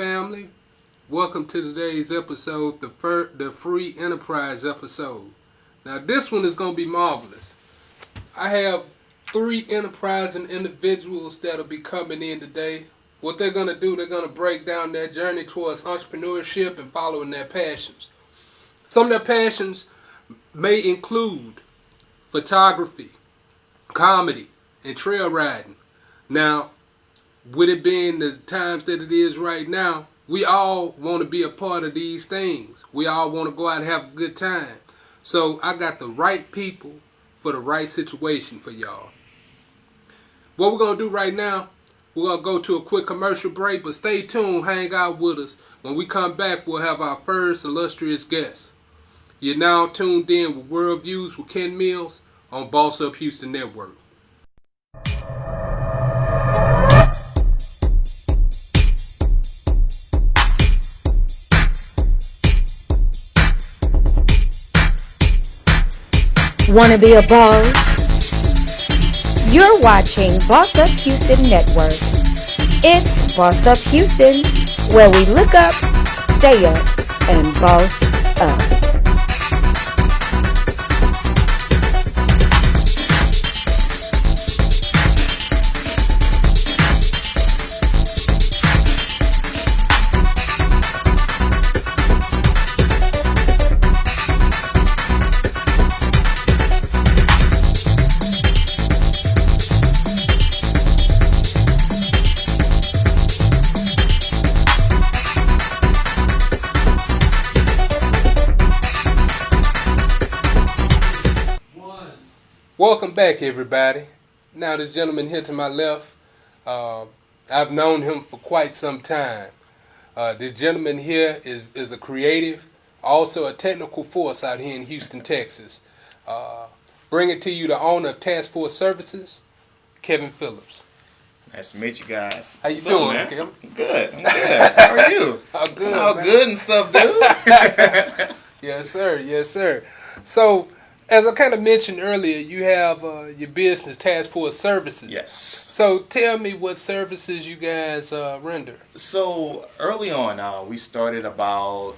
family. Welcome to today's episode, the free enterprise episode. Now this one is going to be marvelous. I have 3 enterprising individuals that'll be coming in today. What they're going to do, they're going to break down their journey towards entrepreneurship and following their passions. Some of their passions may include photography, comedy, and trail riding. Now, with it being the times that it is right now, we all want to be a part of these things. We all want to go out and have a good time. So I got the right people for the right situation for y'all. What we're going to do right now, we're going to go to a quick commercial break, but stay tuned, hang out with us. When we come back, we'll have our first illustrious guest. You're now tuned in with World Views with Ken Mills on Boss Up Houston Network. Wanna be a boss? You're watching Boss Up Houston Network. It's Boss Up Houston, where we look up, stay up, and boss up. Welcome back, everybody. Now, this gentleman here to my left, I've known him for quite some time. This gentleman here is a creative, also a technical force out here in Houston, Texas. Bring it to you, the owner of Task Force Services, Kevin Phillips. Nice to meet you guys. How you doing, man? Kevin? I'm good. How are you? I'm good, All man. good and stuff, dude. Yes, sir. Yes, sir. So, as I kind of mentioned earlier, you have your business, Task Force Services. Yes. So tell me what services you guys render. So early on, we started about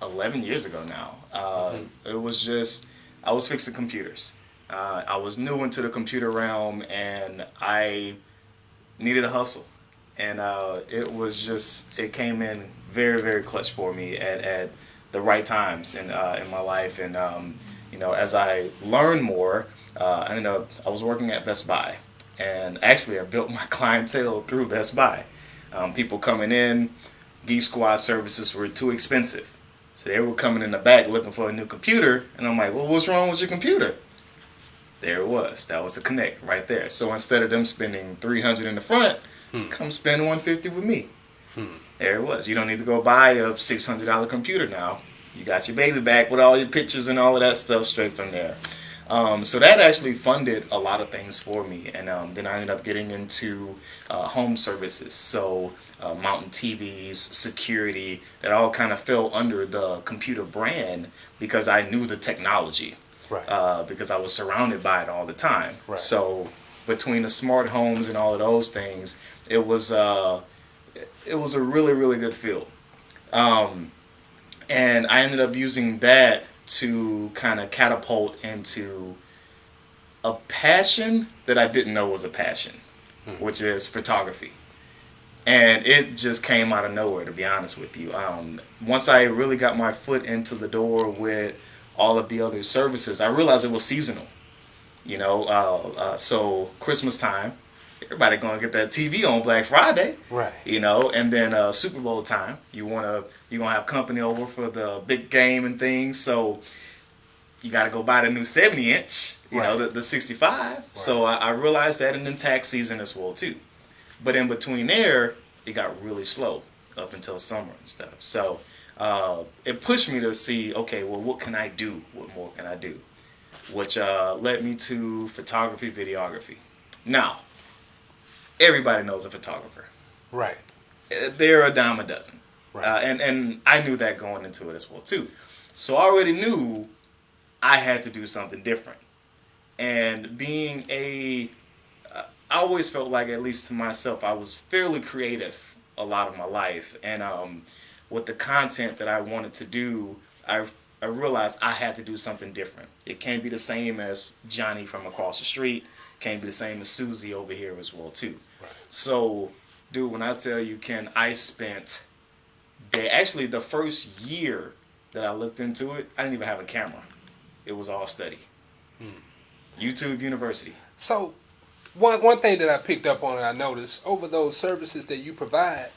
11 years ago now. It was just, I was fixing computers. I was new into the computer realm and I needed a hustle. And it came in very, very clutch for me at the right times in my life. And as I learned more, I was working at Best Buy, and actually I built my clientele through Best Buy. People coming in, Geek Squad services were too expensive, so they were coming in the back looking for a new computer, and I'm like, well, what's wrong with your computer? There it was. That was the connect right there. So instead of them spending $300 in the front, come spend $150 with me. There it was. You don't need to go buy a $600 computer now. You got your baby back with all your pictures and all of that stuff straight from there. So that actually funded a lot of things for me. And then I ended up getting into home services. So mounting TVs, security, that all kind of fell under the computer brand because I knew the technology. Right. Because I was surrounded by it all the time. Right. So between the smart homes and all of those things, it was a really, really good field. And I ended up using that to kind of catapult into a passion that I didn't know was a passion, which is photography. And it just came out of nowhere, to be honest with you. Once I really got my foot into the door with all of the other services, I realized it was seasonal. So Christmas time, everybody gonna get that TV on Black Friday, Right? And then Super Bowl time, you're gonna have company over for the big game and things. So you got to go buy the new 70-inch, the 65. Right. So I realized that, and then tax season as well too. But in between there, it got really slow up until summer and stuff. So it pushed me to see, okay, well, what can I do? What more can I do? Which led me to photography, videography. Now, everybody knows a photographer. Right. They're a dime a dozen. Right. And I knew that going into it as well too. So I already knew I had to do something different. And being I always felt like, at least to myself, I was fairly creative a lot of my life. And with the content that I wanted to do, I realized I had to do something different. It can't be the same as Johnny from across the street. Can't be the same as Susie over here as well too. Right. So, dude, when I tell you, Ken, I spent actually the first year that I looked into it, I didn't even have a camera. It was all study. YouTube University. So, one thing that I picked up on and I noticed, over those services that you provide,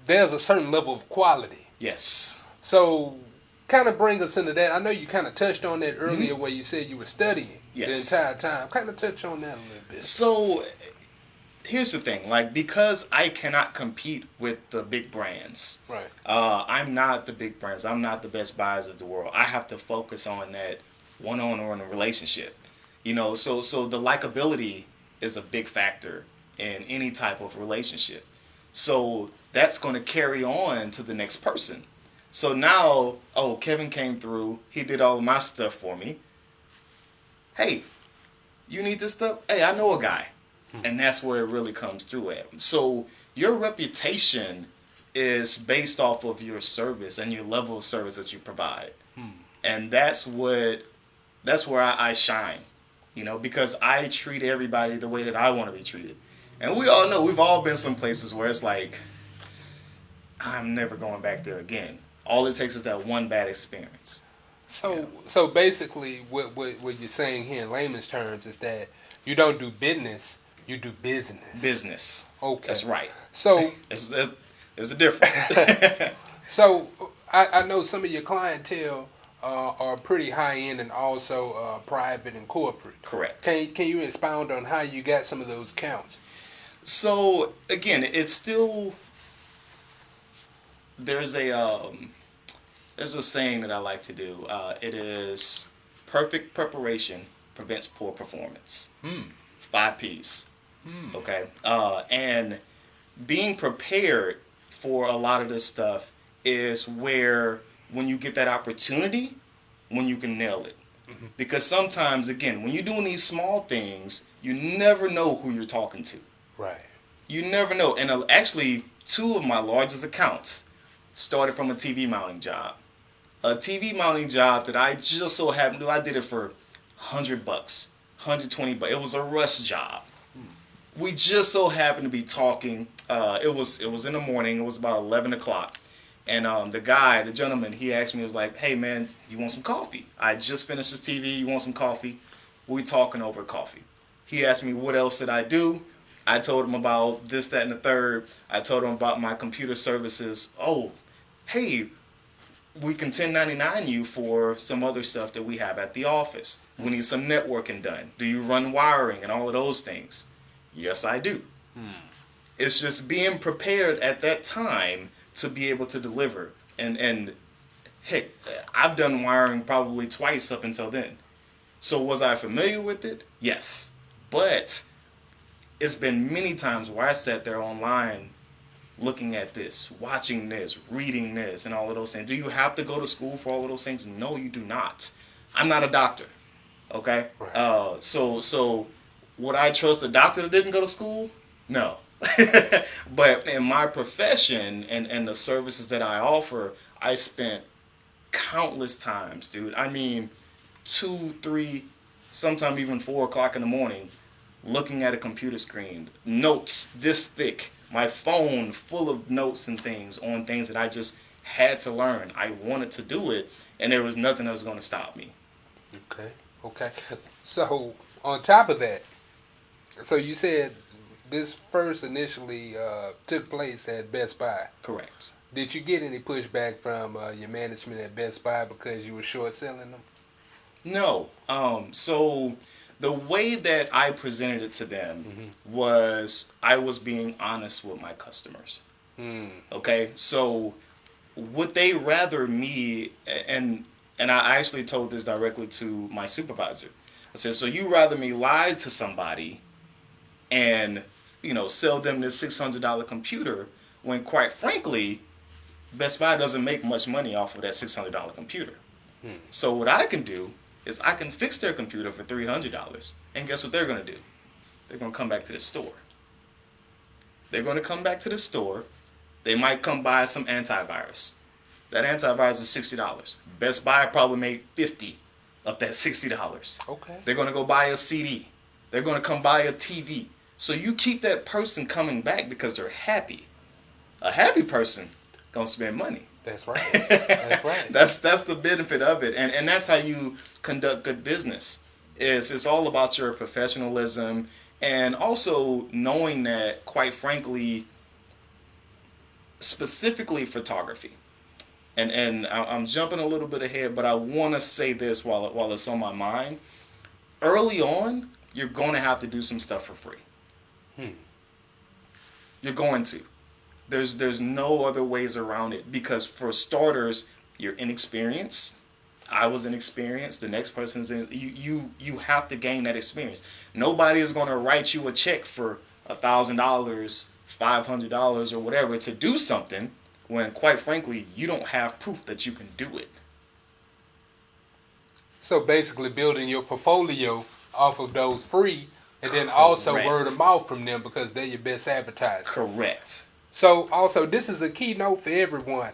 there's a certain level of quality. Yes. So, kind of bring us into that. I know you kind of touched on that earlier where you said you were studying the entire time. Kind of touch on that a little bit. So, here's the thing. Like, because I cannot compete with the big brands. Right. I'm not the big brands. I'm not the Best Buys of the world. I have to focus on that one-on-one relationship. You know, so the likability is a big factor in any type of relationship. So that's going to carry on to the next person. So now, Kevin came through. He did all of my stuff for me. Hey, you need this stuff? Hey, I know a guy. And that's where it really comes through at. So your reputation is based off of your service and your level of service that you provide. And that's where I shine, you know, because I treat everybody the way that I want to be treated. And we all know, we've all been some places where it's like, I'm never going back there again. All it takes is that one bad experience. So basically, what you're saying here in layman's terms is that you don't do business, you do business. Business. Okay. That's right. So there's a difference. So I know some of your clientele are pretty high end and also private and corporate. Correct. Can you expound on how you got some of those counts? So again, it's still there's a saying that I like to do. It is perfect preparation prevents poor performance. 5 P's. Okay. And being prepared for a lot of this stuff is where when you get that opportunity, when you can nail it. Because sometimes, again, when you're doing these small things, you never know who you're talking to. Right. You never know. And actually, 2 of my largest accounts started from a TV mounting job. A TV mounting job that I just so happened to, I did it for $100, $120. It was a rush job. We just so happened to be talking. It was in the morning. It was about 11 o'clock. And the gentleman, he asked me, he was like, hey, man, you want some coffee? I just finished this TV. You want some coffee? We talking over coffee. He asked me what else did I do. I told him about this, that, and the third. I told him about my computer services. Oh, hey, we can 1099 you for some other stuff that we have at the office. We need some networking done. Do you run wiring and all of those things? Yes, I do. It's just being prepared at that time to be able to deliver. And heck, I've done wiring probably twice up until then. So was I familiar with it? Yes. But it's been many times where I sat there online looking at this, watching this, reading this, and all of those things. Do you have to go to school for all of those things? No, you do not. I'm not a doctor. Okay? Right. So would I trust a doctor that didn't go to school? No. But in my profession and the services that I offer, I spent countless times, dude. I mean, 2, 3, sometimes even 4 o'clock in the morning, looking at a computer screen, notes this thick, my phone full of notes and things on things that I just had to learn. I wanted to do it, and there was nothing that was going to stop me. Okay. So on top of that, so you said this first initially took place at Best Buy. Correct. Did you get any pushback from your management at Best Buy because you were short selling them? No. So the way that I presented it to them was I was being honest with my customers. Okay? So would they rather me, and I actually told this directly to my supervisor. I said, so you rather me lie to somebody and, you know, sell them this $600 computer when, quite frankly, Best Buy doesn't make much money off of that $600 computer. So what I can do is I can fix their computer for $300, and guess what they're going to do? They're going to come back to the store. They're going to come back to the store. They might come buy some antivirus. That antivirus is $60. Best Buy probably made $50 of that $60. Okay. They're going to go buy a CD. They're going to come buy a TV. So you keep that person coming back because they're happy. A happy person going to spend money. That's right. That's right. That's the benefit of it. And that's how you conduct good business. It's all about your professionalism and also knowing that, quite frankly, specifically photography. And I'm jumping a little bit ahead, but I want to say this while it's on my mind. Early on, you're going to have to do some stuff for free. You're going to. There's no other ways around it, because for starters, you're inexperienced. I was inexperienced. The next person's in. You have to gain that experience. Nobody is going to write you a check for $1,000, $500, or whatever to do something when, quite frankly, you don't have proof that you can do it. So basically building your portfolio off of those free, and then also word of mouth from them, because they're your best advertiser. Correct. So also, this is a keynote for everyone,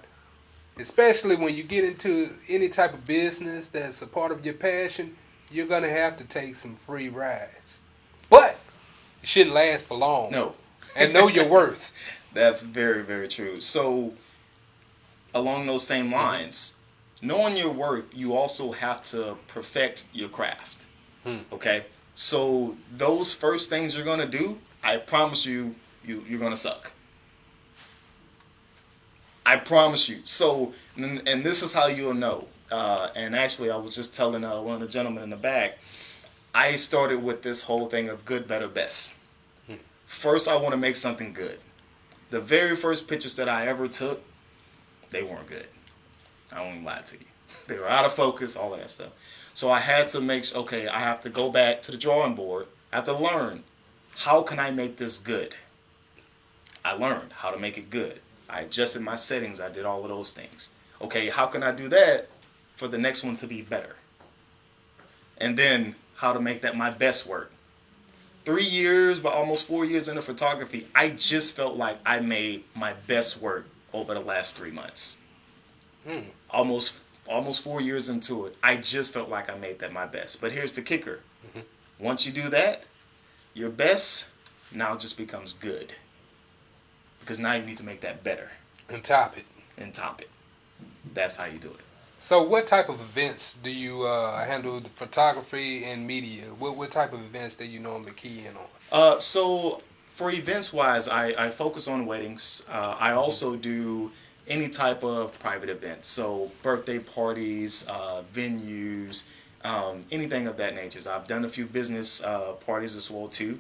especially when you get into any type of business that's a part of your passion. You're going to have to take some free rides. But it shouldn't last for long. No. And know your worth. That's very, very true. So along those same lines, knowing your worth, you also have to perfect your craft. Okay? So those first things you're going to do, I promise you're going to suck. I promise you. So, and this is how you'll know. And actually, I was just telling one of the gentlemen in the back, I started with this whole thing of good, better, best. First, I want to make something good. The very first pictures that I ever took, they weren't good. I won't lie to you. They were out of focus, all of that stuff. So I had to I have to go back to the drawing board. I have to learn, how can I make this good? I learned how to make it good. I adjusted my settings. I did all of those things. Okay, how can I do that for the next one to be better? And then how to make that my best work. 3 years, but almost 4 years into photography, I just felt like I made my best work over the last 3 months. Almost 4 years into it, I just felt like I made that my best. But here's the kicker. Once you do that, your best now just becomes good. Because now you need to make that better. And top it. That's how you do it. So what type of events do you handle, the photography and media? What type of events do you normally key in on? So for events wise, I focus on weddings. I also do any type of private events. So birthday parties, venues, anything of that nature. So I've done a few business parties as well too.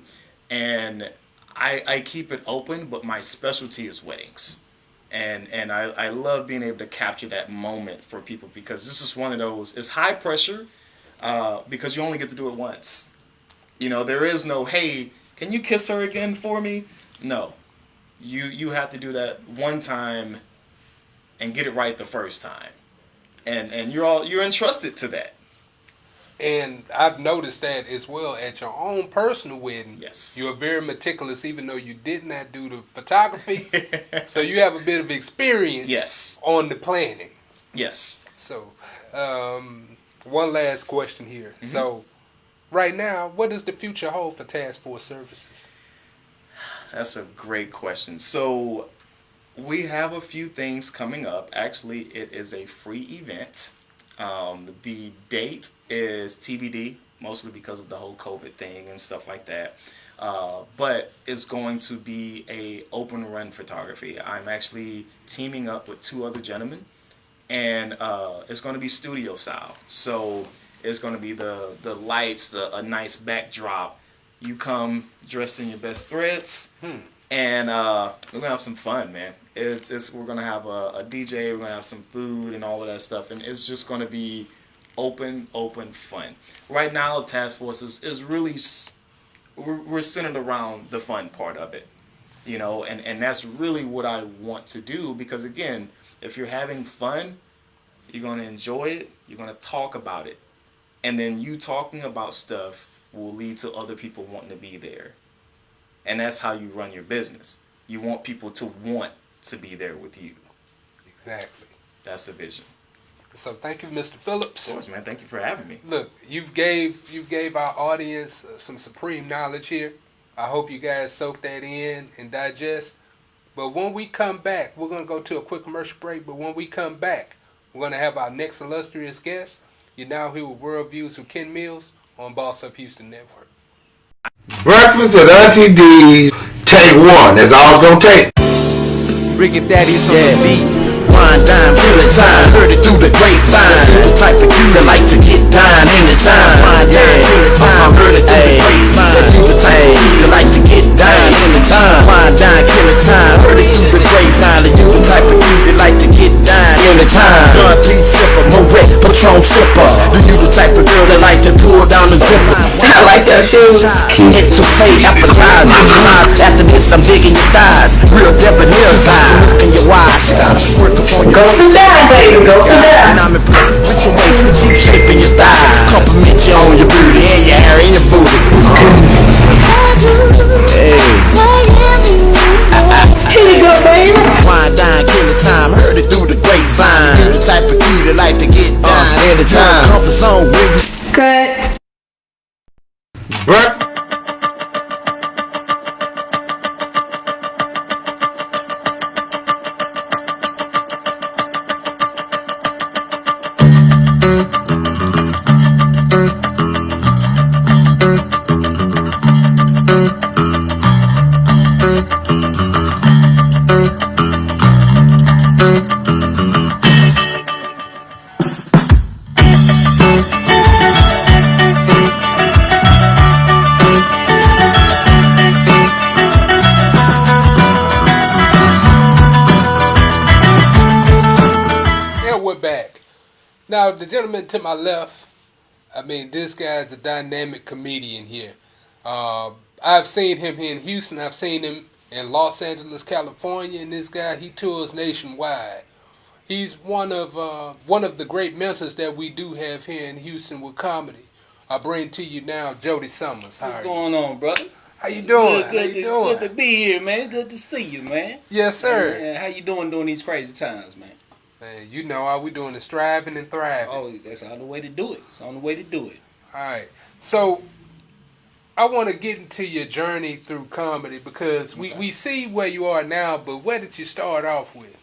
And I keep it open, but my specialty is weddings. And I love being able to capture that moment for people, because this is one of those, it's high pressure because you only get to do it once. You know, there is no, hey, can you kiss her again for me? No. You have to do that one time and get it right the first time. And you're entrusted to that. And I've noticed that as well at your own personal wedding. Yes. You're very meticulous, even though you did not do the photography. So you have a bit of experience. Yes. On the planning. Yes. So, one last question here. So, right now, what does the future hold for Task Force Services? That's a great question. So, we have a few things coming up. Actually, it is a free event. The date is TBD, mostly because of the whole COVID thing and stuff like that. But it's going to be a open run photography. I'm actually teaming up with 2 other gentlemen, and it's going to be studio style. So it's going to be the lights, a nice backdrop. You come dressed in your best threads, and we're gonna have some fun, man. We're gonna have a DJ, we're gonna have some food and all of that stuff, and it's just gonna be open fun. Right now, Task Force is really, we're centered around the fun part of it, you know, and that's really what I want to do, because again, if you're having fun, you're gonna enjoy it, you're gonna talk about it, and then you talking about stuff will lead to other people wanting to be there. And that's how you run your business. you want people to want to be there with you. Exactly. That's the vision. So thank you, Mr. Phillips. Of course, man. Thank you for having me. Look, you've gave our audience some supreme knowledge here. I hope you guys soak that in and digest. But when we come back, we're going to go to a quick commercial break. But when we come back, we're going to have our next illustrious guest. You're now here with World Views with Ken Mills on Boss Up Houston Network. Breakfast at Auntie D's. Take one. That's all it's going to take. Riggin' Daddy's on the beat. Wine, dime, killing time, heard it through the grapevine. The type of you that like to get dime anytime. Wine, dime, killing time, heard it through the grapevine. You the type of you that like to get dime anytime. Wine, dime, killing time, heard it through the grapevine. And you the type of you that like to get dime anytime. Gun, please sipper, Moet, Patron sipper. Then you the type of girl that like to pull down the zipper. I like that shoe. Hit to say appetize. After this, I'm digging your thighs. Real debonair's eye. Look in your eyes, you gotta squirt on your Go sit down, baby. Go sit down. and I'm impressed with your waist, petite shape in your thigh. Compliment you on your booty and your hair and your booty. Hey. Here you go, baby. Wine, dine, killing time, heard it through the grapevine. And you the type of dude that like to get down anytime. Comfort zone with you. Cut. Breakfast. Now, the gentleman to my left, I mean, this guy's a dynamic comedian here. I've seen him here in Houston. I've seen him in Los Angeles, California. And this guy, he tours nationwide. He's one of the great mentors that we do have here in Houston with comedy. I bring to you now Jody Summers. What's going on, brother? How you doing? Good to be here, man. Good to see you, man. Yes, sir. Man, how you doing during these crazy times, man? Man, you know how we doing is striving and thriving. Oh, that's all the way to do it. It's on the way to do it. All right. So I want to get into your journey through comedy because we see where you are now, but where did you start off with?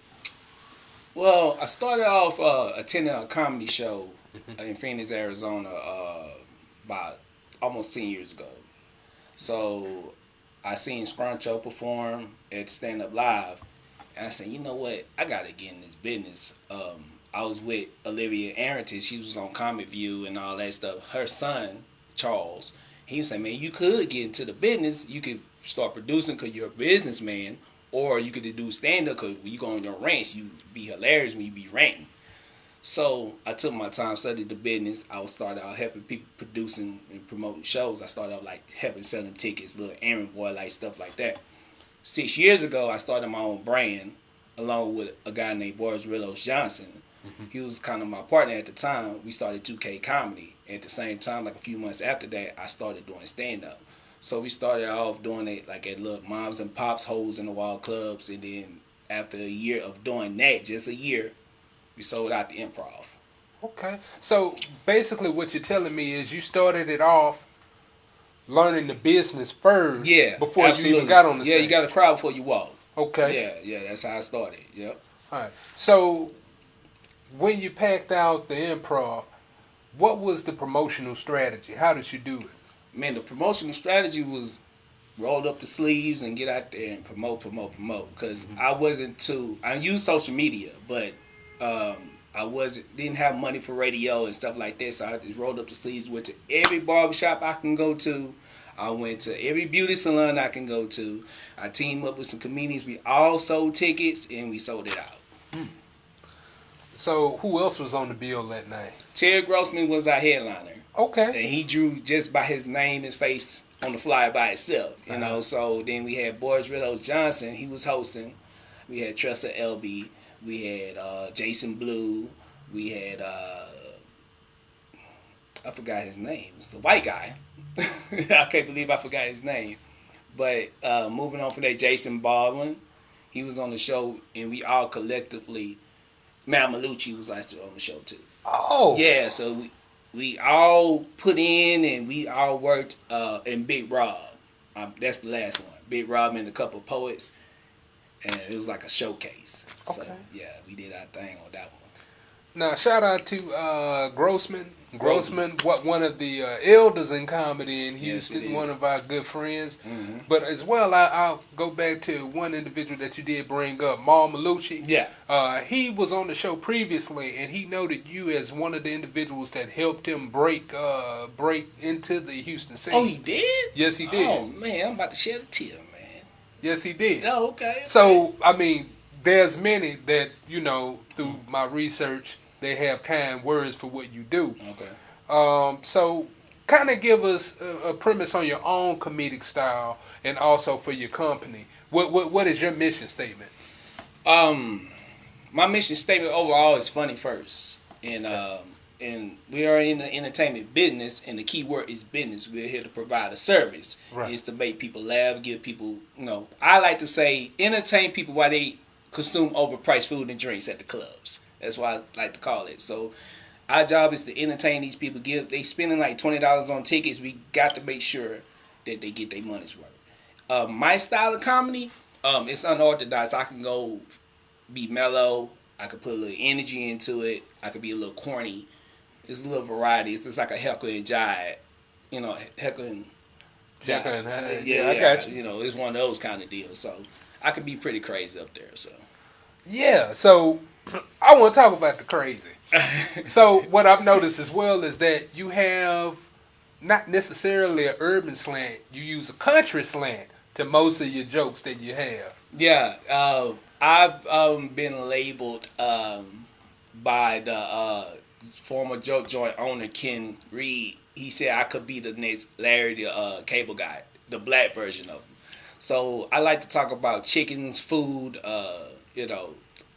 Well, I started off attending a comedy show in Phoenix, Arizona about almost 10 years ago. So I seen Scruncho perform at Stand Up Live. And I said, you know what? I got to get in this business. I was with Olivia Arrington. She was on Comic View and all that stuff. Her son, Charles, he was saying, man, you could get into the business. You could start producing because you're a businessman. Or you could do stand-up because when you go on your rants, you be hilarious when you be ranting. So I took my time, studied the business. I started out helping people producing and promoting shows. I started out like helping selling tickets, little errand boy like stuff like that. 6 years ago, I started my own brand along with a guy named Boris Rillos Johnson. He was kind of my partner at the time. We started 2K Comedy. At the same time, like a few months after that, I started doing stand-up. So we started off doing it like at little moms and pops, holes in the wall clubs. And then after a year of doing that, just a year, we sold out the Improv. Okay. So basically what you're telling me is you started it off learning the business first before absolutely. you even got on the stage. Yeah, you got to crowd before you walk. Okay. Yeah, that's how I started. Yep. All right. So when you packed out the Improv, what was the promotional strategy? How did you do it? Man, the promotional strategy was roll up the sleeves and get out there and promote. Because I used social media, but didn't have money for radio and stuff like that. So I just rolled up the sleeves, went to every barbershop I can go to. I went to every beauty salon I can go to. I teamed up with some comedians. We all sold tickets and we sold it out. So who else was on the bill that night? Terry Grossman was our headliner. Okay. And he drew just by his name, his face on the flyer by itself, you know. So then we had Boris Rillos Johnson. He was hosting. We had Tressa Elby. We had Jason Blue. We had I forgot his name. It's a white guy. I can't believe I forgot his name. But moving on from that, Jason Baldwin, he was on the show, and we all collectively, Mal Malucci was actually on the show too. Oh. Yeah, so we all put in and we all worked, and Big Rob. That's the last one. Big Rob and a couple of poets, and it was like a showcase. Okay. So, yeah, we did our thing on that one. Now, shout out to Grossman. Grossman, one of the elders in comedy in Houston, Yes, it one is. of our good friends. Mm-hmm. But as well, I'll go back to one individual that you did bring up, Mal Malucci. Yeah. He was on the show previously, and he noted you as one of the individuals that helped him break into the Houston scene. Oh, he did? Yes, he did. Oh, man, I'm about to shed a tear, man. Yes, he did. Oh, okay. So, I mean, there's many that, through my research, they have kind words for what you do. Okay. So, kind of give us a premise on your own comedic style and also for your company. What is your mission statement? My mission statement overall is funny first. And we are in the entertainment business, and the key word is business. We're here to provide a service. Right. It's to make people laugh, give people, I like to say, entertain people while they consume overpriced food and drinks at the clubs. That's why I like to call it. So our job is to entertain these people. They spending like $20 on tickets. We got to make sure that they get their money's worth. My style of comedy, it's unorthodox. I can go be mellow. I could put a little energy into it. I could be a little corny. It's a little variety. It's just like a heckle and jive. Heckle and jive. I got you. It's one of those kind of deals. So I could be pretty crazy up there. So Yeah, so I want to talk about the crazy. So what I've noticed as well is that you have not necessarily an urban slant. You use a country slant to most of your jokes that you have. yeah, I've been labeled by the former joke joint owner Ken Reed. He said I could be the next Larry the Cable Guy, the black version of him. So I like to talk about chickens, food,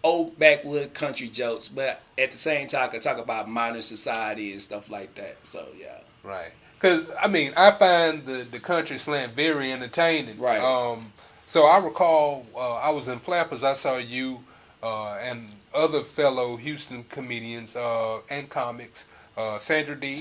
old backwood country jokes, but at the same time I can talk about modern society and stuff like that. So yeah. Right. Because, I find the country slant very entertaining. Right. So I recall I was in Flappers. I saw you and other fellow Houston comedians and comics, Sandra D,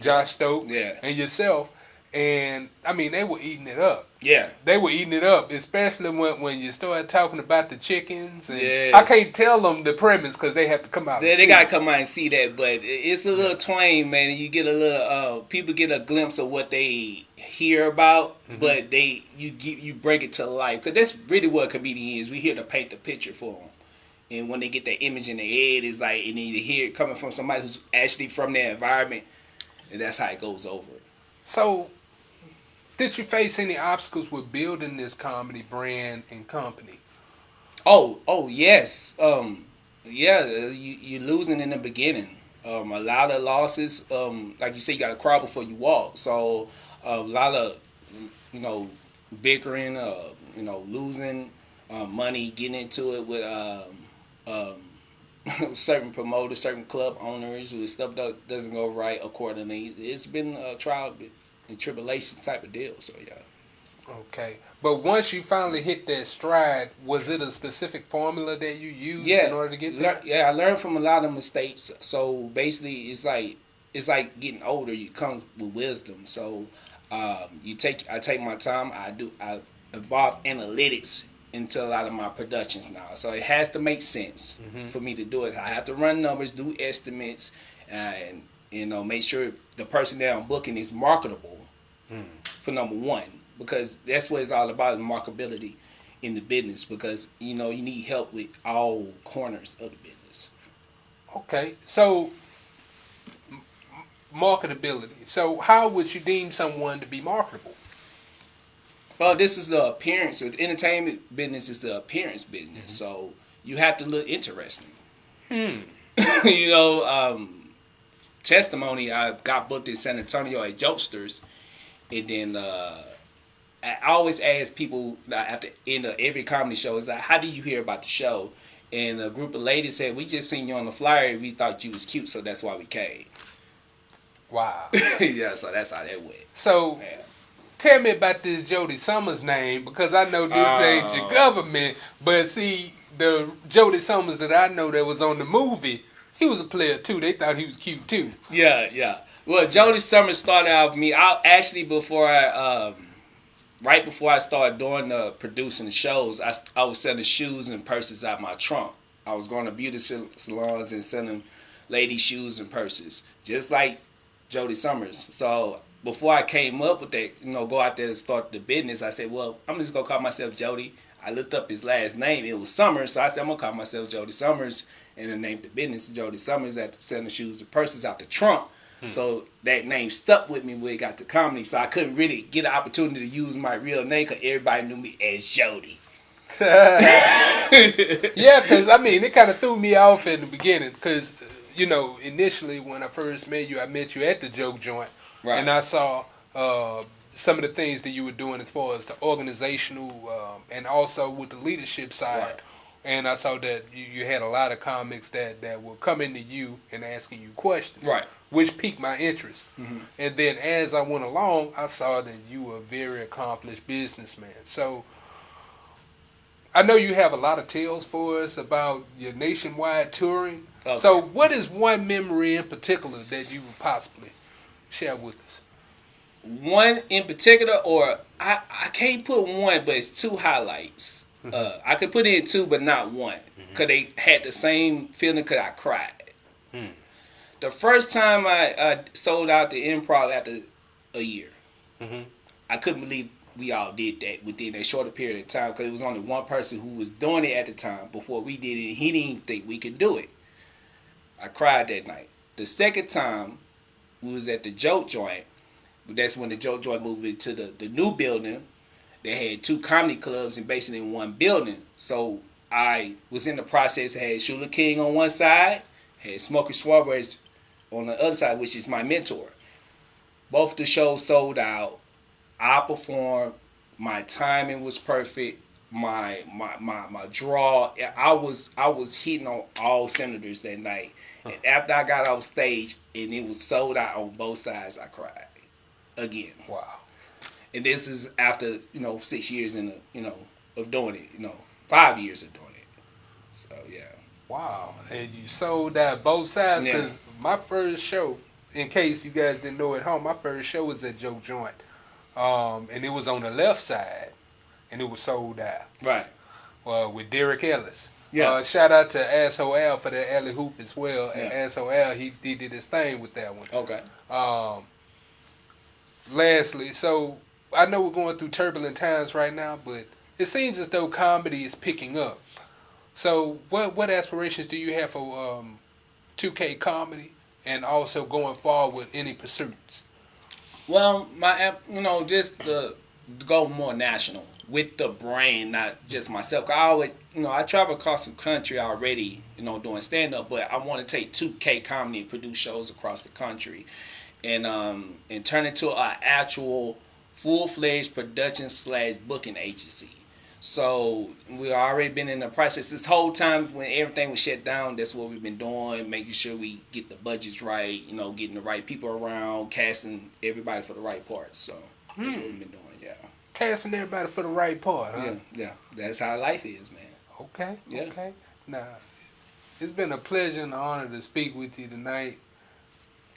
Josh Stokes, Yeah. and yourself. And, they were eating it up. Yeah. They were eating it up, especially when you start talking about the chickens. And Yeah. I can't tell them the premise because they have to come out. They got to come out and see that, but it's a little twang, man. You get a little, people get a glimpse of what they hear about, but you bring it to life, because that's really what a comedian is. We here to paint the picture for them, and when they get that image in their head, it's like, and then you hear it coming from somebody who's actually from their environment, and that's how it goes over. So, did you face any obstacles with building this comedy brand and company? Oh yes. You're losing in the beginning. A lot of losses. Like you say, you got to crawl before you walk. So a lot of bickering. Losing money, getting into it with certain promoters, certain club owners, who stuff doesn't go right accordingly. It's been a trial and tribulation type of deal. So yeah. Okay. But once you finally hit that stride, was it a specific formula that you used in order to get there? I learned from a lot of mistakes. So basically, it's like getting older. You come with wisdom. So I take my time. I evolve analytics into a lot of my productions now. So it has to make sense for me to do it. I have to run numbers, do estimates, and make sure the person that I'm booking is marketable for number one. Because that's what it's all about, marketability in the business. Because, you need help with all corners of the business. Okay. So, marketability. So, how would you deem someone to be marketable? Well, this is the appearance. The entertainment business is the appearance business. So, you have to look interesting. Testimony, I got booked in San Antonio at Jokesters. And then I always ask people at the end of every comedy show, is like, how did you hear about the show? And a group of ladies said, we just seen you on the flyer. We thought you was cute, so that's why we came. Wow. Yeah, so that's how that went. So, Yeah. tell me about this Jody Summers name, because I know this ain't your government, but see, the Jody Summers that I know that was on the movie, he was a player too. They thought he was cute too. Yeah. Well, Jody Summers started out with me. Right before I started doing producing the shows, I was selling shoes and purses out my trunk. I was going to beauty salons and selling lady shoes and purses, just like Jody Summers. So before I came up with that, go out there and start the business, I said, well, I'm just going to call myself Jody. I looked up his last name. It was Summers. So I said, I'm going to call myself Jody Summers. And then named the business Jody Summers after selling shoes and purses out the trunk. So that name stuck with me when it got to comedy. So I couldn't really get an opportunity to use my real name because everybody knew me as Jody. Yeah, because, I mean, it kind of threw me off in the beginning. Because, initially when I first met you at the Joke Joint. Right. And I saw some of the things that you were doing as far as the organizational and also with the leadership side. Right. And I saw that you had a lot of comics that were coming to you and asking you questions. Right. Which piqued my interest. Mm-hmm. And then as I went along, I saw that you were a very accomplished businessman. So I know you have a lot of tales for us about your nationwide touring. Okay. So what is one memory in particular that you would possibly share with us? One in particular, or I can't put one, but it's two highlights. I could put in two, but not one, because they had the same feeling because I cried. The first time I sold out the Improv after a year, I couldn't believe we all did that within a shorter period of time, because it was only one person who was doing it at the time before we did it, and he didn't even think we could do it. I cried that night. The second time, we was at the Joke Joint. That's when the Joke Joint moved into the new building. They had two comedy clubs and basically in one building. So I was in the process. I had Shula King on one side, had Smokey Suarez on the other side, which is my mentor. Both the shows sold out. I performed. My timing was perfect. My draw. I was hitting on all cylinders that night. And after I got off stage and it was sold out on both sides, I cried again. Wow. And this is after 6 years of doing it. 5 years of doing it. So yeah. Wow. And you sold out both sides, because my first show, in case you guys didn't know at home, my first show was at Joke Joint, and it was on the left side, and it was sold out. Right. With Derek Ellis. Yeah. Shout out to Asshole Al for that alley hoop as well. Yeah. And Asshole Al, he did his thing with that one. Okay. Lastly, so I know we're going through turbulent times right now, but it seems as though comedy is picking up. So what aspirations do you have for 2K comedy, and also going forward with any pursuits? Well, just to go more national with the brain, not just myself. I always, I travel across the country already, doing stand-up, but I want to take 2K comedy and produce shows across the country, and turn it into an actual full-fledged production/booking agency. So we've already been in the process this whole time. When everything was shut down, that's what we've been doing, making sure we get the budgets right, getting the right people around, casting everybody for the right parts. So that's what we've been doing, yeah. Casting everybody for the right part, huh? Yeah. That's how life is, man. Okay, yeah. Okay. Now, it's been a pleasure and an honor to speak with you tonight.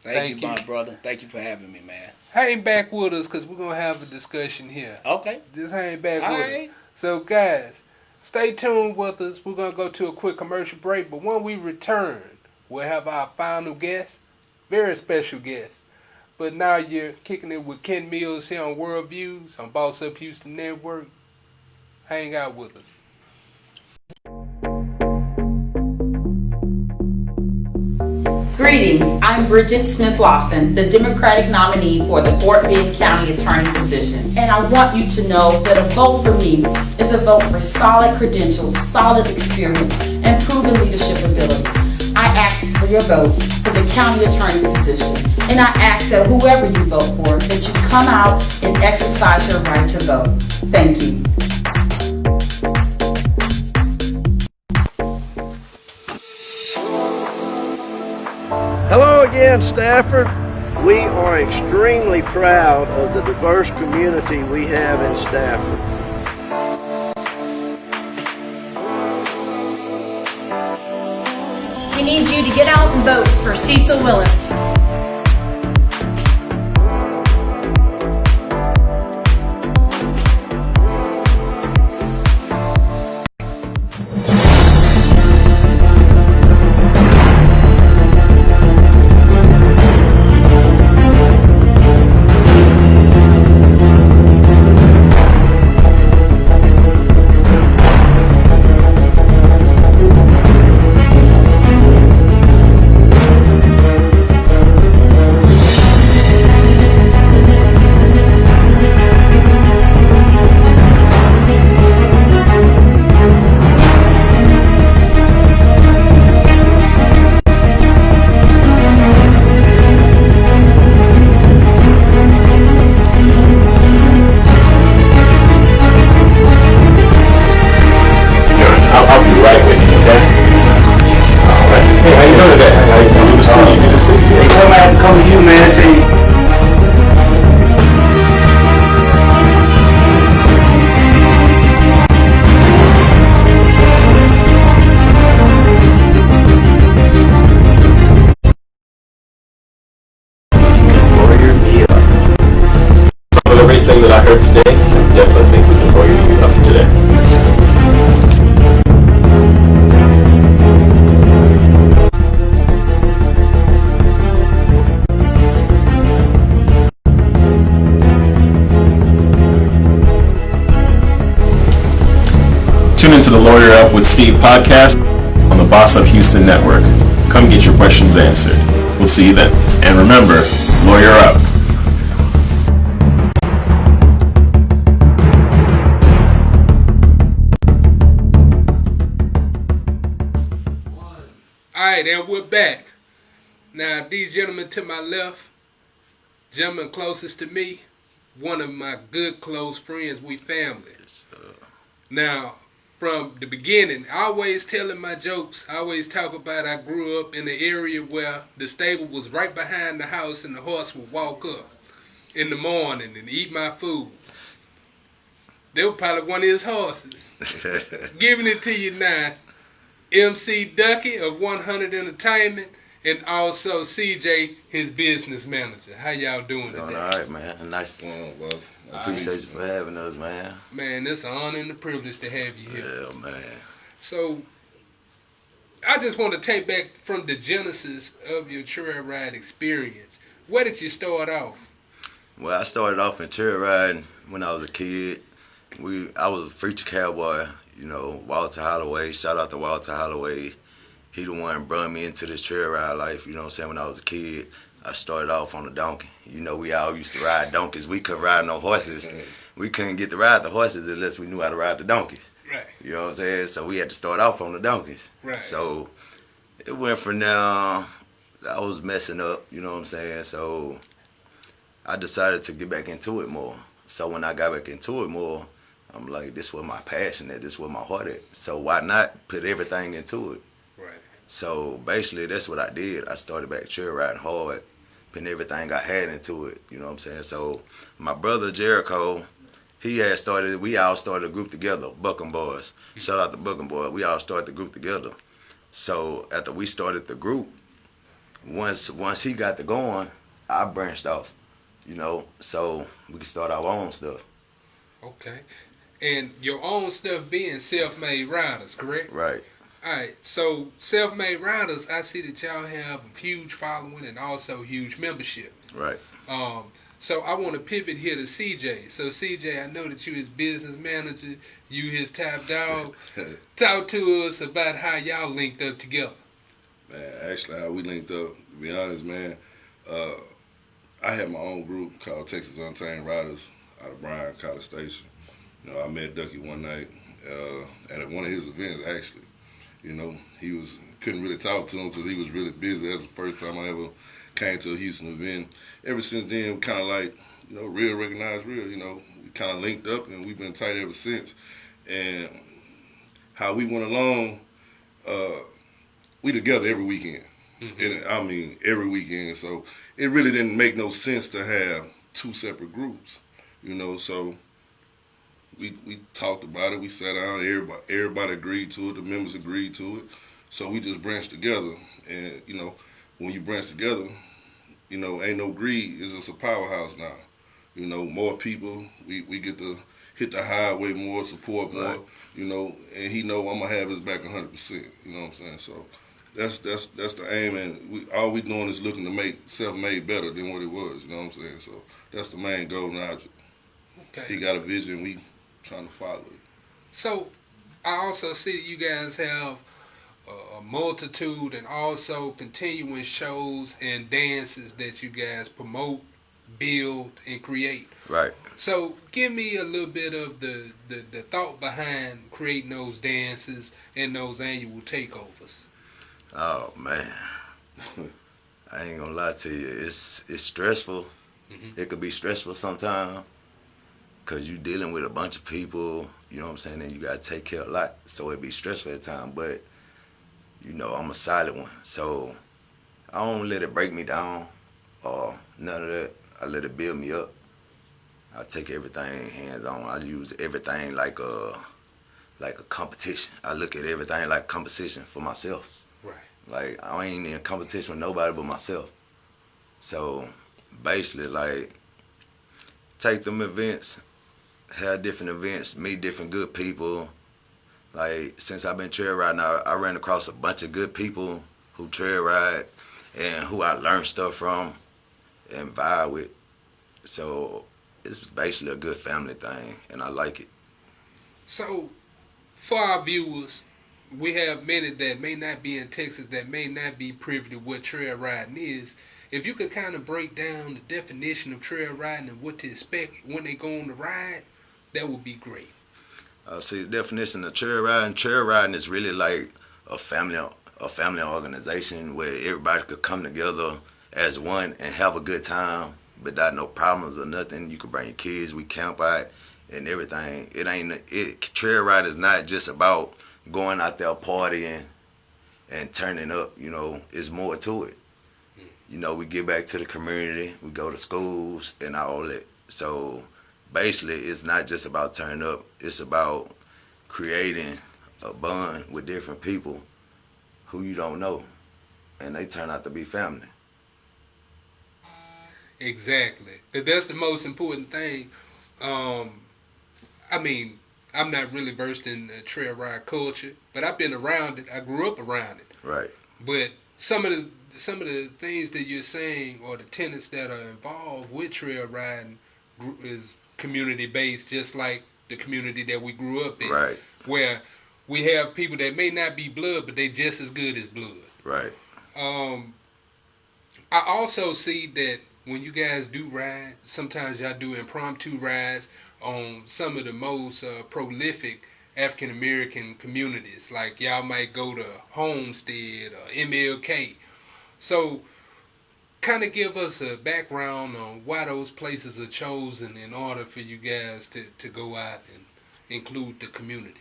Thank you, my brother. Thank you for having me, man. Hang back with us, because we're going to have a discussion here. Okay. Just hang back with us. So, guys, stay tuned with us. We're going to go to a quick commercial break, but when we return, we'll have our final guest, very special guest. But now you're kicking it with Ken Mills here on World Views on Boss Up Houston Network. Hang out with us. Greetings, I'm Bridget Smith-Lawson, the Democratic nominee for the Fort Bend County Attorney position. And I want you to know that a vote for me is a vote for solid credentials, solid experience, and proven leadership ability. I ask for your vote for the County Attorney position. And I ask that whoever you vote for, that you come out and exercise your right to vote. Thank you. Hello again, Stafford. We are extremely proud of the diverse community we have in Stafford. We need you to get out and vote for Cecil Willis. Everything that I heard today, I definitely think we can lawyer you up today. Tune into the Lawyer Up with Steve podcast on the Boss Up Houston network. Come get your questions answered. We'll see you then. And remember, Lawyer Up. Alright, and we're back. Now, these gentlemen to my left, gentleman closest to me, one of my good close friends, we family. Now, from the beginning, I always telling my jokes, I always talk about I grew up in the area where the stable was right behind the house and the horse would walk up in the morning and eat my food. They were probably one of his horses. Giving it to you now. MC Ducky of 100 Entertainment, and also CJ, his business manager. How y'all doing today? All right, man. Nice to meet you, boss. I appreciate you for having us, man. Man, it's an honor and a privilege to have you here. Yeah, man. So, I just want to take back from the genesis of your trail ride experience. Where did you start off? Well, I started off in trail riding when I was a kid. I was a preacher cowboy. You know, Walter Holloway, shout out to Walter Holloway. He the one brought me into this trail ride life, you know what I'm saying? When I was a kid, I started off on a donkey. You know, we all used to ride donkeys. We couldn't ride no horses. We couldn't get to ride the horses unless we knew how to ride the donkeys. Right. You know what I'm saying? So we had to start off on the donkeys. Right. So it went from there. I was messing up, you know what I'm saying? So I decided to get back into it more. So when I got back into it more, I'm like, this was my passion at, this was my heart at. So why not put everything into it? Right. So basically that's what I did. I started back trail riding hard, putting everything I had into it, you know what I'm saying? So my brother Jericho, we all started a group together, Buckham Boys. Shout out to Buckham Boys. We all started the group together. So after we started the group, once he got to going, I branched off, you know, so we could start our own stuff. Okay. And your own stuff being self-made riders, correct? Right. All right. So self-made riders, I see that y'all have a huge following and also huge membership. Right. So I want to pivot here to CJ. So CJ, I know that you his business manager, you his top dog. Talk to us about how y'all linked up together. Man, actually, how we linked up, to be honest, man, I had my own group called Texas Untamed Riders out of Bryan College Station. You know, I met Ducky one night at one of his events, actually. You know, couldn't really talk to him because he was really busy. That's the first time I ever came to a Houston event. Ever since then, we kind of like, you know, real recognized real, you know. We kind of linked up and we've been tight ever since. And how we went along, we together every weekend. And I mean, every weekend. So it really didn't make no sense to have two separate groups, you know. So we talked about it. We sat down. Everybody agreed to it. The members agreed to it. So we just branched together. And you know, when you branch together, you know, ain't no greed. It's just a powerhouse now. You know, more people. We get to hit the highway more, support more. Right. You know, and he know I'm gonna have his back 100%. You know what I'm saying? So. That's the aim, and all we doing is looking to make self-made better than what it was. You know what I'm saying? So that's the main goal and object. Okay. He got a vision. We trying to follow it. So I also see that you guys have a multitude and also continuing shows and dances that you guys promote, build, and create. Right. So give me a little bit of the thought behind creating those dances and those annual takeovers. Oh man, I ain't gonna lie to you. It's stressful. It could be stressful sometimes because you dealing with a bunch of people. You know what I'm saying? And you gotta take care of a lot, so it be stressful at times. But you know, I'm a solid one, so I don't let it break me down or none of that. I let it build me up. I take everything hands on. I use everything like a competition. I look at everything like competition for myself. Like, I ain't in competition with nobody but myself. So, basically, like, take them events, have different events, meet different good people. Like, since I've been trail riding, I ran across a bunch of good people who trail ride and who I learned stuff from and vibe with. So, it's basically a good family thing, and I like it. So, for our viewers, we have many that may not be in Texas that may not be privy to what trail riding is. If you could kind of break down the definition of trail riding and what to expect when they go on the ride, that would be great. See, the definition of trail riding is really like a family organization where everybody could come together as one and have a good time without no problems or nothing. You could bring your kids, we camp out and everything. Trail ride is not just about going out there partying and turning up, you know, it's more to it. You know, we get back to the community, we go to schools and all that. So basically it's not just about turning up, it's about creating a bond with different people who you don't know and they turn out to be family. Exactly. That's the most important thing. I mean, I'm not really versed in trail ride culture, but I've been around it. I grew up around it. Right. But some of the things that you're saying or the tenets that are involved with trail riding is community based, just like the community that we grew up in. Right. Where we have people that may not be blood, but they just as good as blood. Right. I also see that when you guys do ride, sometimes y'all do impromptu rides on some of the most prolific African American communities. Like y'all might go to Homestead or MLK. So kind of give us a background on why those places are chosen in order for you guys to go out and include the community.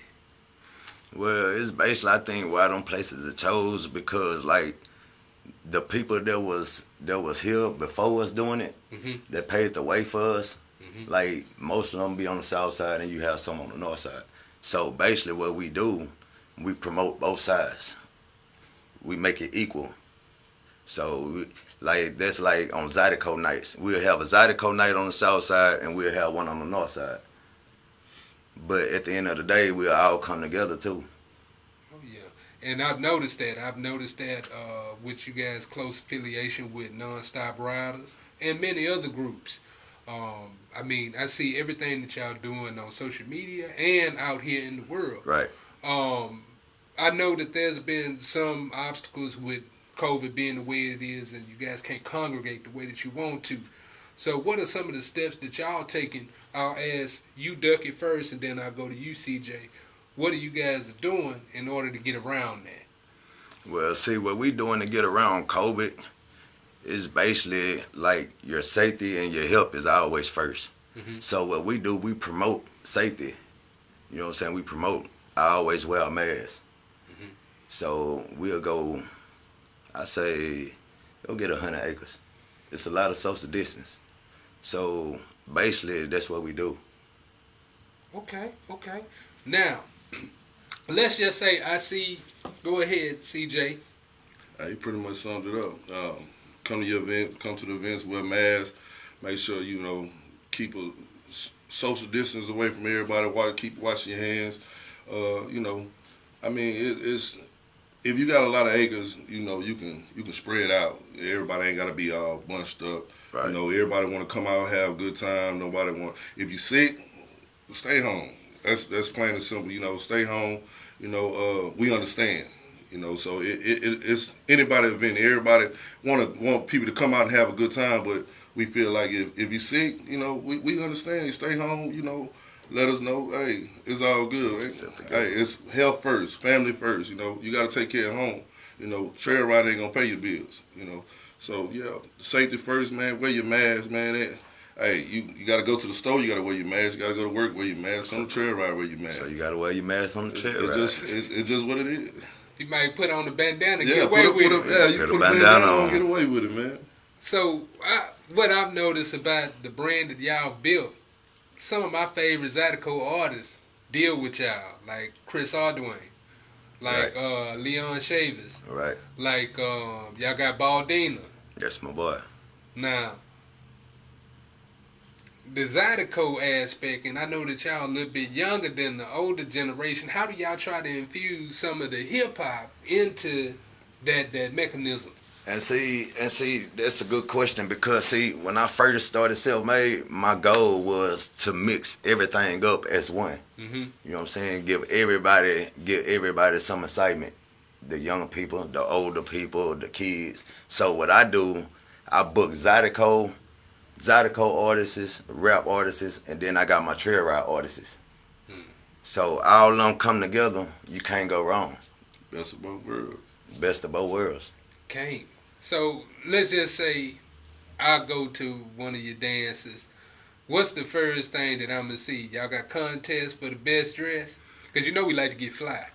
Well, it's basically, I think, why them places are chose because, like, the people that was here before us doing it, that paved the way for us, like, most of them be on the south side and you have some on the north side. So, basically, what we do, we promote both sides. We make it equal. So, that's like on Zydeco nights. We'll have a Zydeco night on the south side and we'll have one on the north side. But at the end of the day, we'll all come together too. Oh yeah, and I've noticed that with you guys' close affiliation with Nonstop Riders and many other groups. I mean, I see everything that y'all doing on social media and out here in the world. Right. I know that there's been some obstacles with COVID being the way it is, and you guys can't congregate the way that you want to. So what are some of the steps that y'all taking? I'll ask you, Ducky, first, and then I'll go to you, CJ. What are you guys doing in order to get around that? Well, see, what we doing to get around COVID is basically like your safety and your health is always first. So what we do, we promote safety. You know what I'm saying? We promote, I always wear a mask. So we'll go I say go get 100 acres. It's a lot of social distance. So basically, that's what we do. Okay. Now, let's just say I see. Go ahead, CJ. You pretty much summed it up. Come to your events, come to the events, wear masks, make sure, keep a social distance away from everybody, keep washing your hands. It's if you got a lot of acres, you can spread out. Everybody ain't got to be all bunched up. Right. Everybody want to come out, have a good time. Nobody want. If you sick, stay home. That's plain and simple. Stay home. We understand. So it's anybody event. Everybody want people to come out and have a good time, but we feel like if you're sick, we understand. You stay home. Let us know. Hey, it's all good. Hey, it's health first, family first. You got to take care of home. Trail riding ain't gonna pay your bills. So yeah, safety first, man. Wear your mask, man. Hey, you got to go to the store. You got to wear your mask. You got to go to work. Wear your mask. On the trail ride, wear your mask. So you got to wear your mask on the trail ride. It's just what it is. You might put on the bandana, get away with it. Yeah, you put a bandana on, get away with it, man. So what I've noticed about the brand that y'all built, some of my favorite Zydeco artists deal with y'all, like Chris Arduin, like Leon Shavers, right? Like y'all got Baldina. That's my boy. Now, the Zydeco aspect, and I know that y'all a little bit younger than the older generation. How do y'all try to infuse some of the hip hop into that mechanism? And see, that's a good question because when I first started self-made, my goal was to mix everything up as one. Mm-hmm. You know what I'm saying? Give everybody some excitement. The young people, the older people, the kids. So what I do, I book Zydeco artists, rap artists, and then I got my trail ride artists. So all of them come together, you can't go wrong. Best of both worlds. Best of both worlds. Can't. So let's just say I go to one of your dances. What's the first thing that I'm going to see? Y'all got contests for the best dress? Because we like to get fly.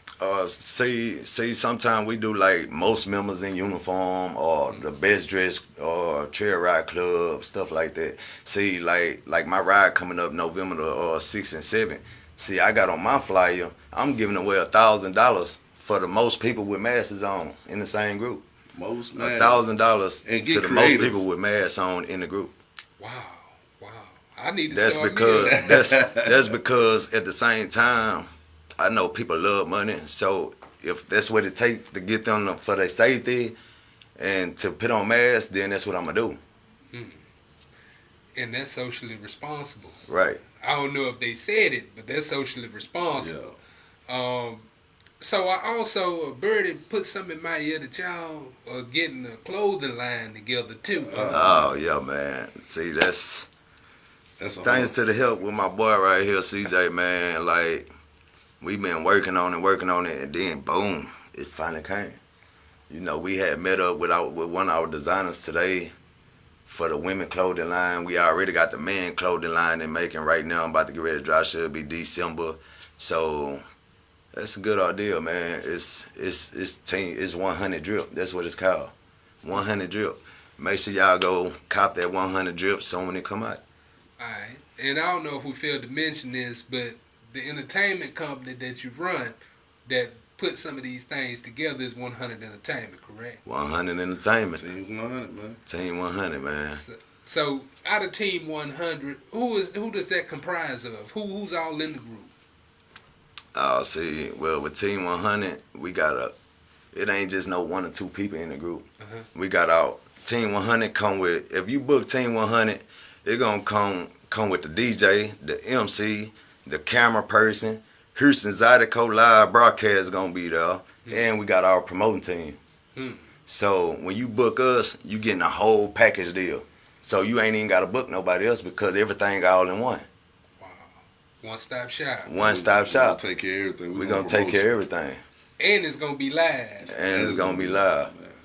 See, sometimes we do like most members in uniform or the best dress or trail ride club, stuff like that. See, like my ride coming up November 6th and 7th. See, I got on my flyer, I'm giving away $1,000 for the most people with masks on in the same group. Most $1,000 to the most people with masks on in the group. Wow. I need to that's start because that's because at the same time, I know people love money. So if that's what it takes to get them for their safety and to put on masks, then that's what I'm gonna do. And that's socially responsible. Right. I don't know if they said it, but that's socially responsible. Yeah. So I also, Birdie put something in my ear that y'all are getting a clothing line together too. Oh yeah, man. See, that's thanks to the help with my boy right here, CJ, man. Like we've been working on it, and then boom, it finally came. We had met up with one of our designers today for the women clothing line. We already got the men clothing line in making right now. I'm about to get ready to drop. Should be December. So that's a good idea, man. It's 100 drip. That's what it's called. 100 drip. Make sure y'all go cop that 100 drip soon when it come out. All right. And I don't know if we failed to mention this, but the entertainment company that you run that put some of these things together is 100 Entertainment, correct? 100 Entertainment. Team 100, man. Team 100, man. So out of Team 100, who does that comprise of? Who's all in the group? See, well, with Team 100, we got it ain't just no one or two people in the group. We got our Team 100 come with, if you book Team 100, it gonna come with the DJ, the MC, the camera person, Houston Zydeco live broadcast gonna be there, and we got our promoting team. So when you book us, you getting a whole package deal. So you ain't even gotta book nobody else because everything all in one. One-stop shop. One-stop shop. We're gonna take care of everything. We're gonna take care of everything. And it's gonna be live.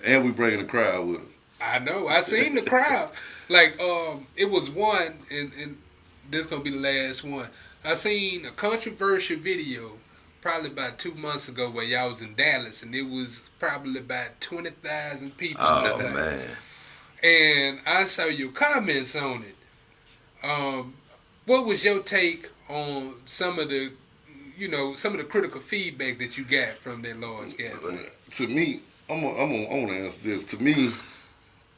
And we bringing the crowd with us. I know. I seen the crowd. Like, it was one, and this gonna be the last one. I seen a controversial video probably about 2 months ago where y'all was in Dallas, and it was probably about 20,000 people. Oh, man. And I saw your comments on it. What was your take on some of the critical feedback that you got from that large gathering? To me, I'm gonna answer this. To me,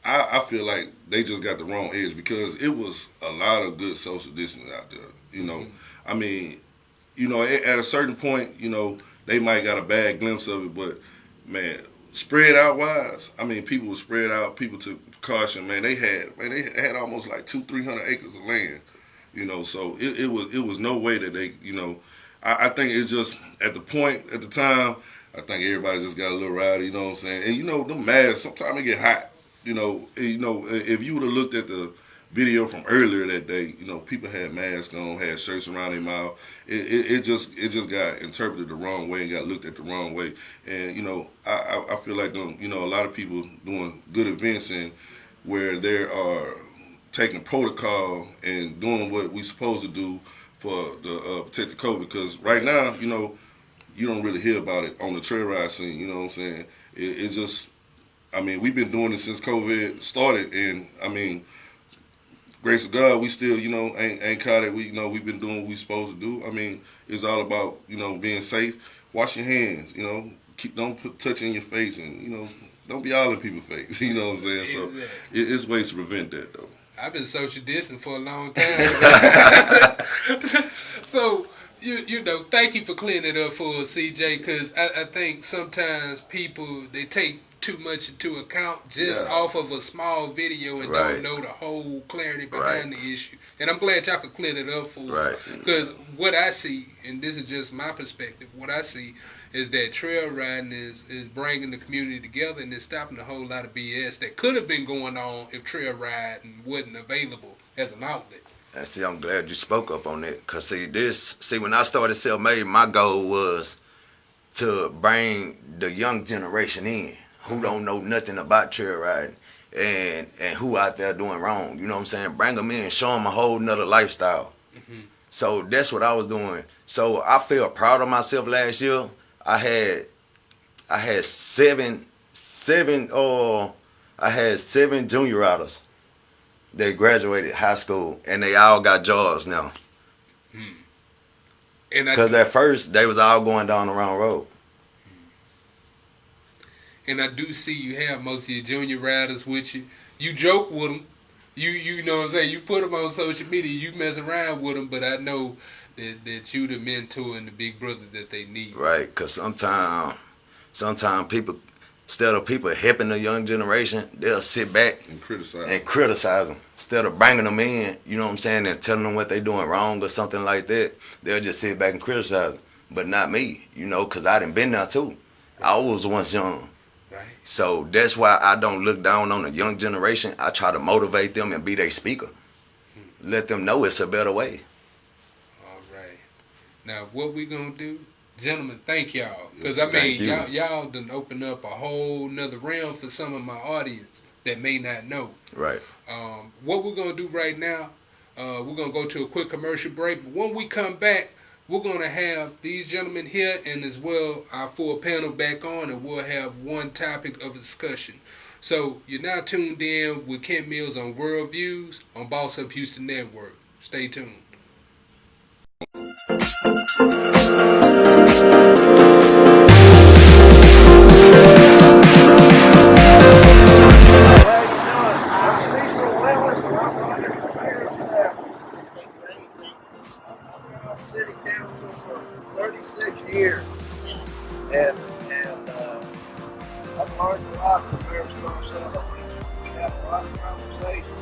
I feel like they just got the wrong edge because it was a lot of good social distancing out there. You know, I mean, you know, at a certain point, you know, they might got a bad glimpse of it, but man, spread out wise, I mean, people were spread out. People took precaution. Man, they had almost like 200-300 acres of land. You know, so it was no way that they, you know, I think it's just at the time, I think everybody just got a little rowdy. You know what I'm saying? And you know, them masks sometimes they get hot. You know, if you would have looked at the video from earlier that day, you know, people had masks on, had shirts around their mouth. It just got interpreted the wrong way and got looked at the wrong way. And you know, I feel like you know, a lot of people doing good events and where they are taking protocol and doing what we supposed to do for the protect the COVID. Because right now, you know, you don't really hear about it on the trail ride scene. You know what I'm saying? It's just, I mean, we've been doing it since COVID started, and I mean, grace of God, we still, you know, ain't caught it. You know, we've been doing what we supposed to do. I mean, it's all about, you know, being safe. Wash your hands. You know, don't put touch in your face, and you know, don't be all in people's face. You know what I'm saying? So it's ways to prevent that, though. I've been social distant for a long time. So, you know, thank you for clearing it up for us, CJ, because I think sometimes people, they take too much into account just off of a small video and don't know the whole clarity behind the issue. And I'm glad y'all could clear it up for us. Because what I see, and this is just my perspective, what I see is that trail riding is bringing the community together, and it's stopping a whole lot of BS that could have been going on if trail riding wasn't available as an outlet. And see, I'm glad you spoke up on that. Because see, when I started Self-Made, my goal was to bring the young generation in who don't know nothing about trail riding and who out there doing wrong. You know what I'm saying? Bring them in, show them a whole nother lifestyle. So that's what I was doing. So I feel proud of myself last year. I had seven junior riders that graduated high school, and they all got jobs now. Because at first they was all going down the wrong road. And I do see you have most of your junior riders with you. You joke with them. You know what I'm saying? You put them on social media. You mess around with them, but I know that you the mentor and the big brother that they need. Right, because sometimes people, instead of people helping the young generation, they'll sit back and criticize them. Instead of bringing them in, you know what I'm saying, and telling them what they're doing wrong or something like that, they'll just sit back and criticize them. But not me, you know, because I done been there too. I was once young. So that's why I don't look down on the young generation. I try to motivate them and be their speaker. Let them know it's a better way. All right. Now, what we going to do, gentlemen, thank y'all. Because, I mean, y'all done opened up a whole nother realm for some of my audience that may not know. Right. What we're going to do right now, we're going to go to a quick commercial break. But when we come back, we're going to have these gentlemen here and as well our full panel back on, and we'll have one topic of discussion. So you're now tuned in with Kent Mills on World Views on Boss Up Houston Network. Stay tuned. City council for 36 years, and I've learned a lot from Mayor's Marcelo. We have a lot of conversations.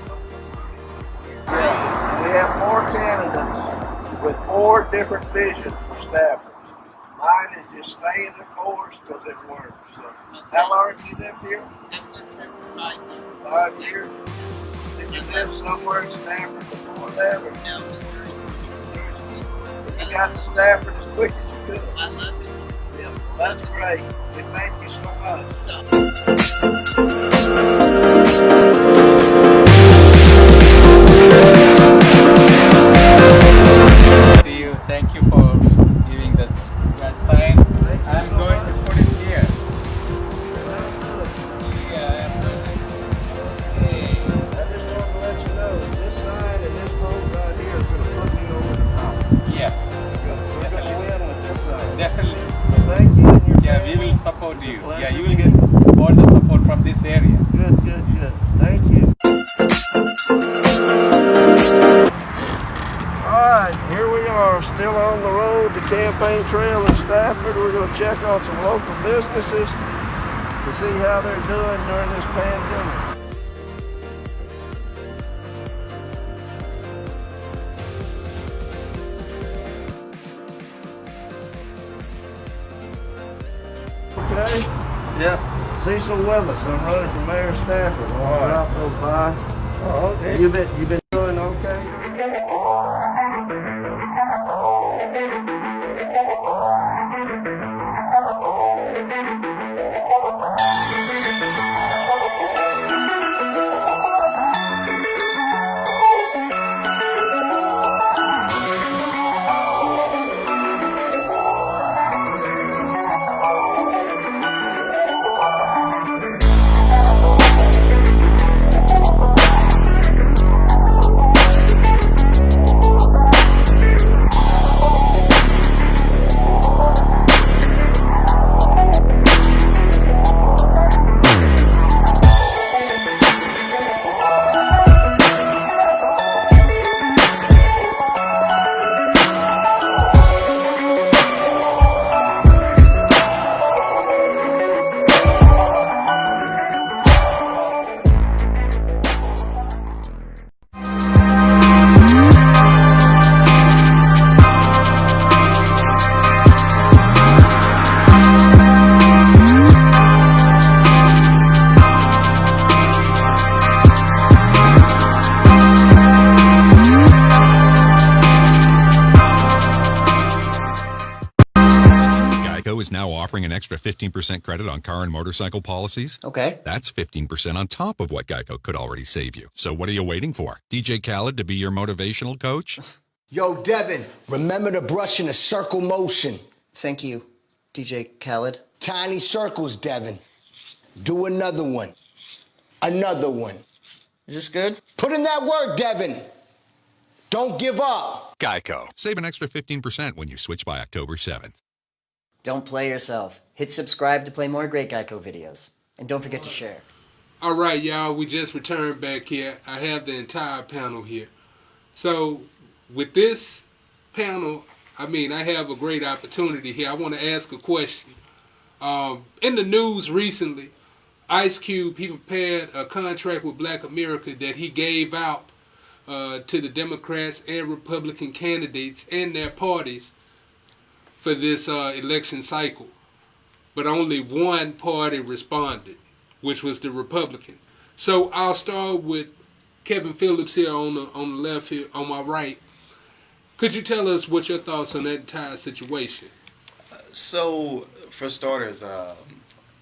We have 4 candidates with 4 different visions for staffers. Mine is just stay in the course because it works. So, how long have you lived here? I've lived here for 5 years. 5 years? Did you live somewhere in Stafford before that? Or? No, You got to Stafford as quick as you could. I love it. Yeah, that's great. And thank you so much. See you. Thank you for giving this website. campaign trail in Stafford. We're going to check on some local businesses to see how they're doing during this pandemic. Okay? Yeah. Cecil Willis. I'm running for Mayor of Stafford. I'll drop those by. Oh, okay. You been doing okay? Is now offering an extra 15% credit on car and motorcycle policies. Okay. That's 15% on top of what Geico could already save you. So what are you waiting for? DJ Khaled to be your motivational coach? Yo, Devin, remember to brush in a circle motion. Thank you, DJ Khaled. Tiny circles, Devin. Do another one. Another one. Is this good? Put in that work, Devin. Don't give up. Geico. Save an extra 15% when you switch by October 7th. Don't play yourself. Hit subscribe to play more great Geico videos. And don't forget to share. All right, y'all, we just returned back here. I have the entire panel here. So with this panel, I have a great opportunity here. I want to ask a question. In the news recently, Ice Cube, he prepared a contract with Black America that he gave out to the Democrats and Republican candidates and their parties for this election cycle. But only one party responded, which was the Republican. So I'll start with Kevin Phillips here on the left here, on my right. Could you tell us what your thoughts on that entire situation? So, for starters, a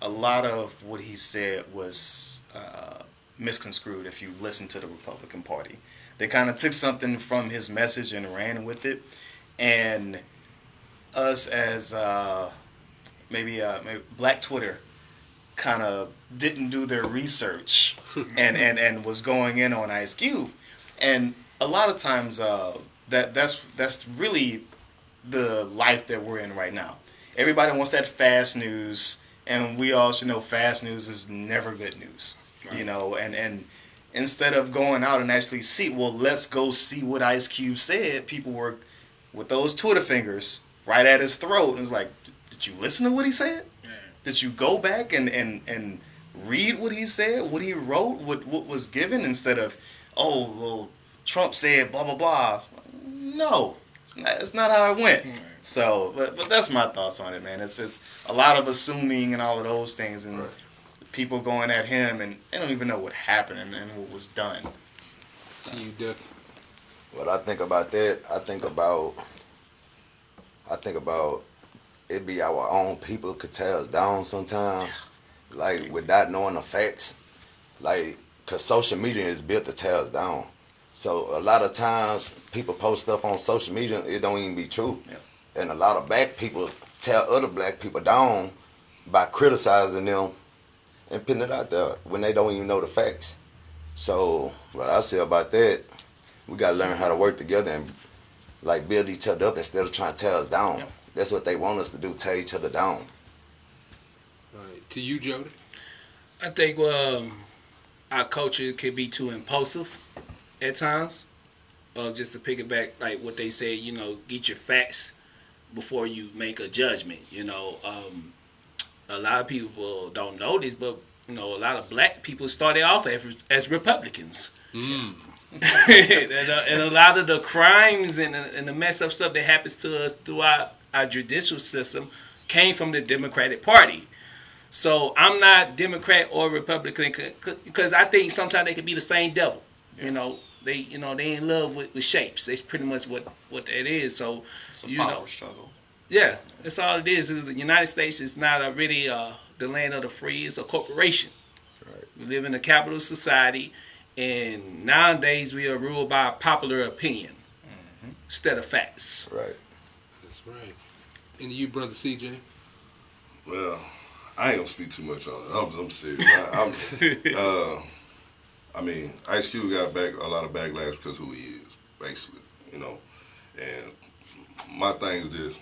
lot of what he said was misconstrued if you listen to the Republican Party. They kind of took something from his message and ran with it. And us as maybe Black Twitter kind of didn't do their research and was going in on Ice Cube. And a lot of times that's really the life that we're in right now. Everybody wants that fast news, and we all should know fast news is never good news. Right. You know, and instead of going out and actually see, well, let's go see what Ice Cube said, people were with those Twitter fingers right at his throat, and it's like, did you listen to what he said? Yeah. Did you go back and read what he said, what he wrote, what was given, instead of, oh, well, Trump said blah, blah, blah. No, it's not how it went. Right. So, but that's my thoughts on it, man. It's a lot of assuming and all of those things, and right. People going at him, and they don't even know what happened and what was done. So. You, Ducky. What I think about that, I think about it be our own people could tear us down sometimes, like without knowing the facts, like, cause social media is built to tear us down. So a lot of times people post stuff on social media, it don't even be true. Yeah. And a lot of black people tear other black people down by criticizing them and putting it out there when they don't even know the facts. So what I say about that, we gotta learn how to work together and like build each other up instead of trying to tear us down. Yeah. That's what they want us to do, tear each other down. All right. To you, Jody. I think our culture can be too impulsive at times. Just to pick it back, like what they say, you know, get your facts before you make a judgment. A lot of people don't know this, but a lot of black people started off as Republicans. Mm. And a lot of the crimes and the mess up stuff that happens to us throughout our judicial system came from the Democratic Party. So I'm not Democrat or Republican because I think sometimes they can be the same devil. They in love with shapes. That's pretty much what that is. So it's a power struggle. Yeah, that's all it is. The United States is not really the land of the free. It's a corporation. Right. We live in a capitalist society, and nowadays we are ruled by popular opinion instead of facts. Right. That's right. And you, brother CJ? Well, I ain't gonna speak too much on it. I'm serious. I mean, Ice Cube got a lot of backlash because of who he is, basically. And my thing is this.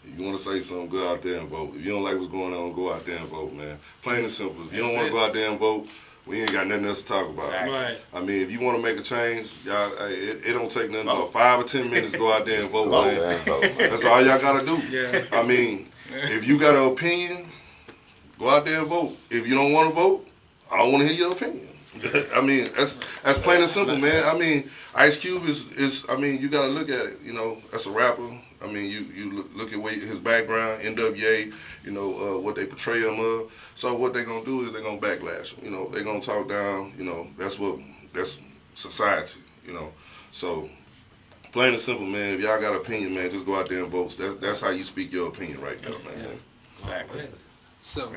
If you want to say something, go out there and vote. If you don't like what's going on, go out there and vote, man. Plain and simple. If you don't want to go out there and vote, we ain't got nothing else to talk about. Exactly. Right. I mean, if you want to make a change, y'all, it don't take nothing but 5 or 10 minutes to go out there and vote, man. That's all y'all got to do. Yeah. I mean, if you got an opinion, go out there and vote. If you don't want to vote, I don't want to hear your opinion. I mean, that's plain and simple, man. I mean, Ice Cube is I mean, you got to look at it, as a rapper. I mean, you look at his background, NWA, what they portray him of. So what they're going to do is they're going to backlash him. They're going to talk down, that's society, So plain and simple, man, if y'all got an opinion, man, just go out there and vote. That's how you speak your opinion right there, man. Yeah. Exactly. So,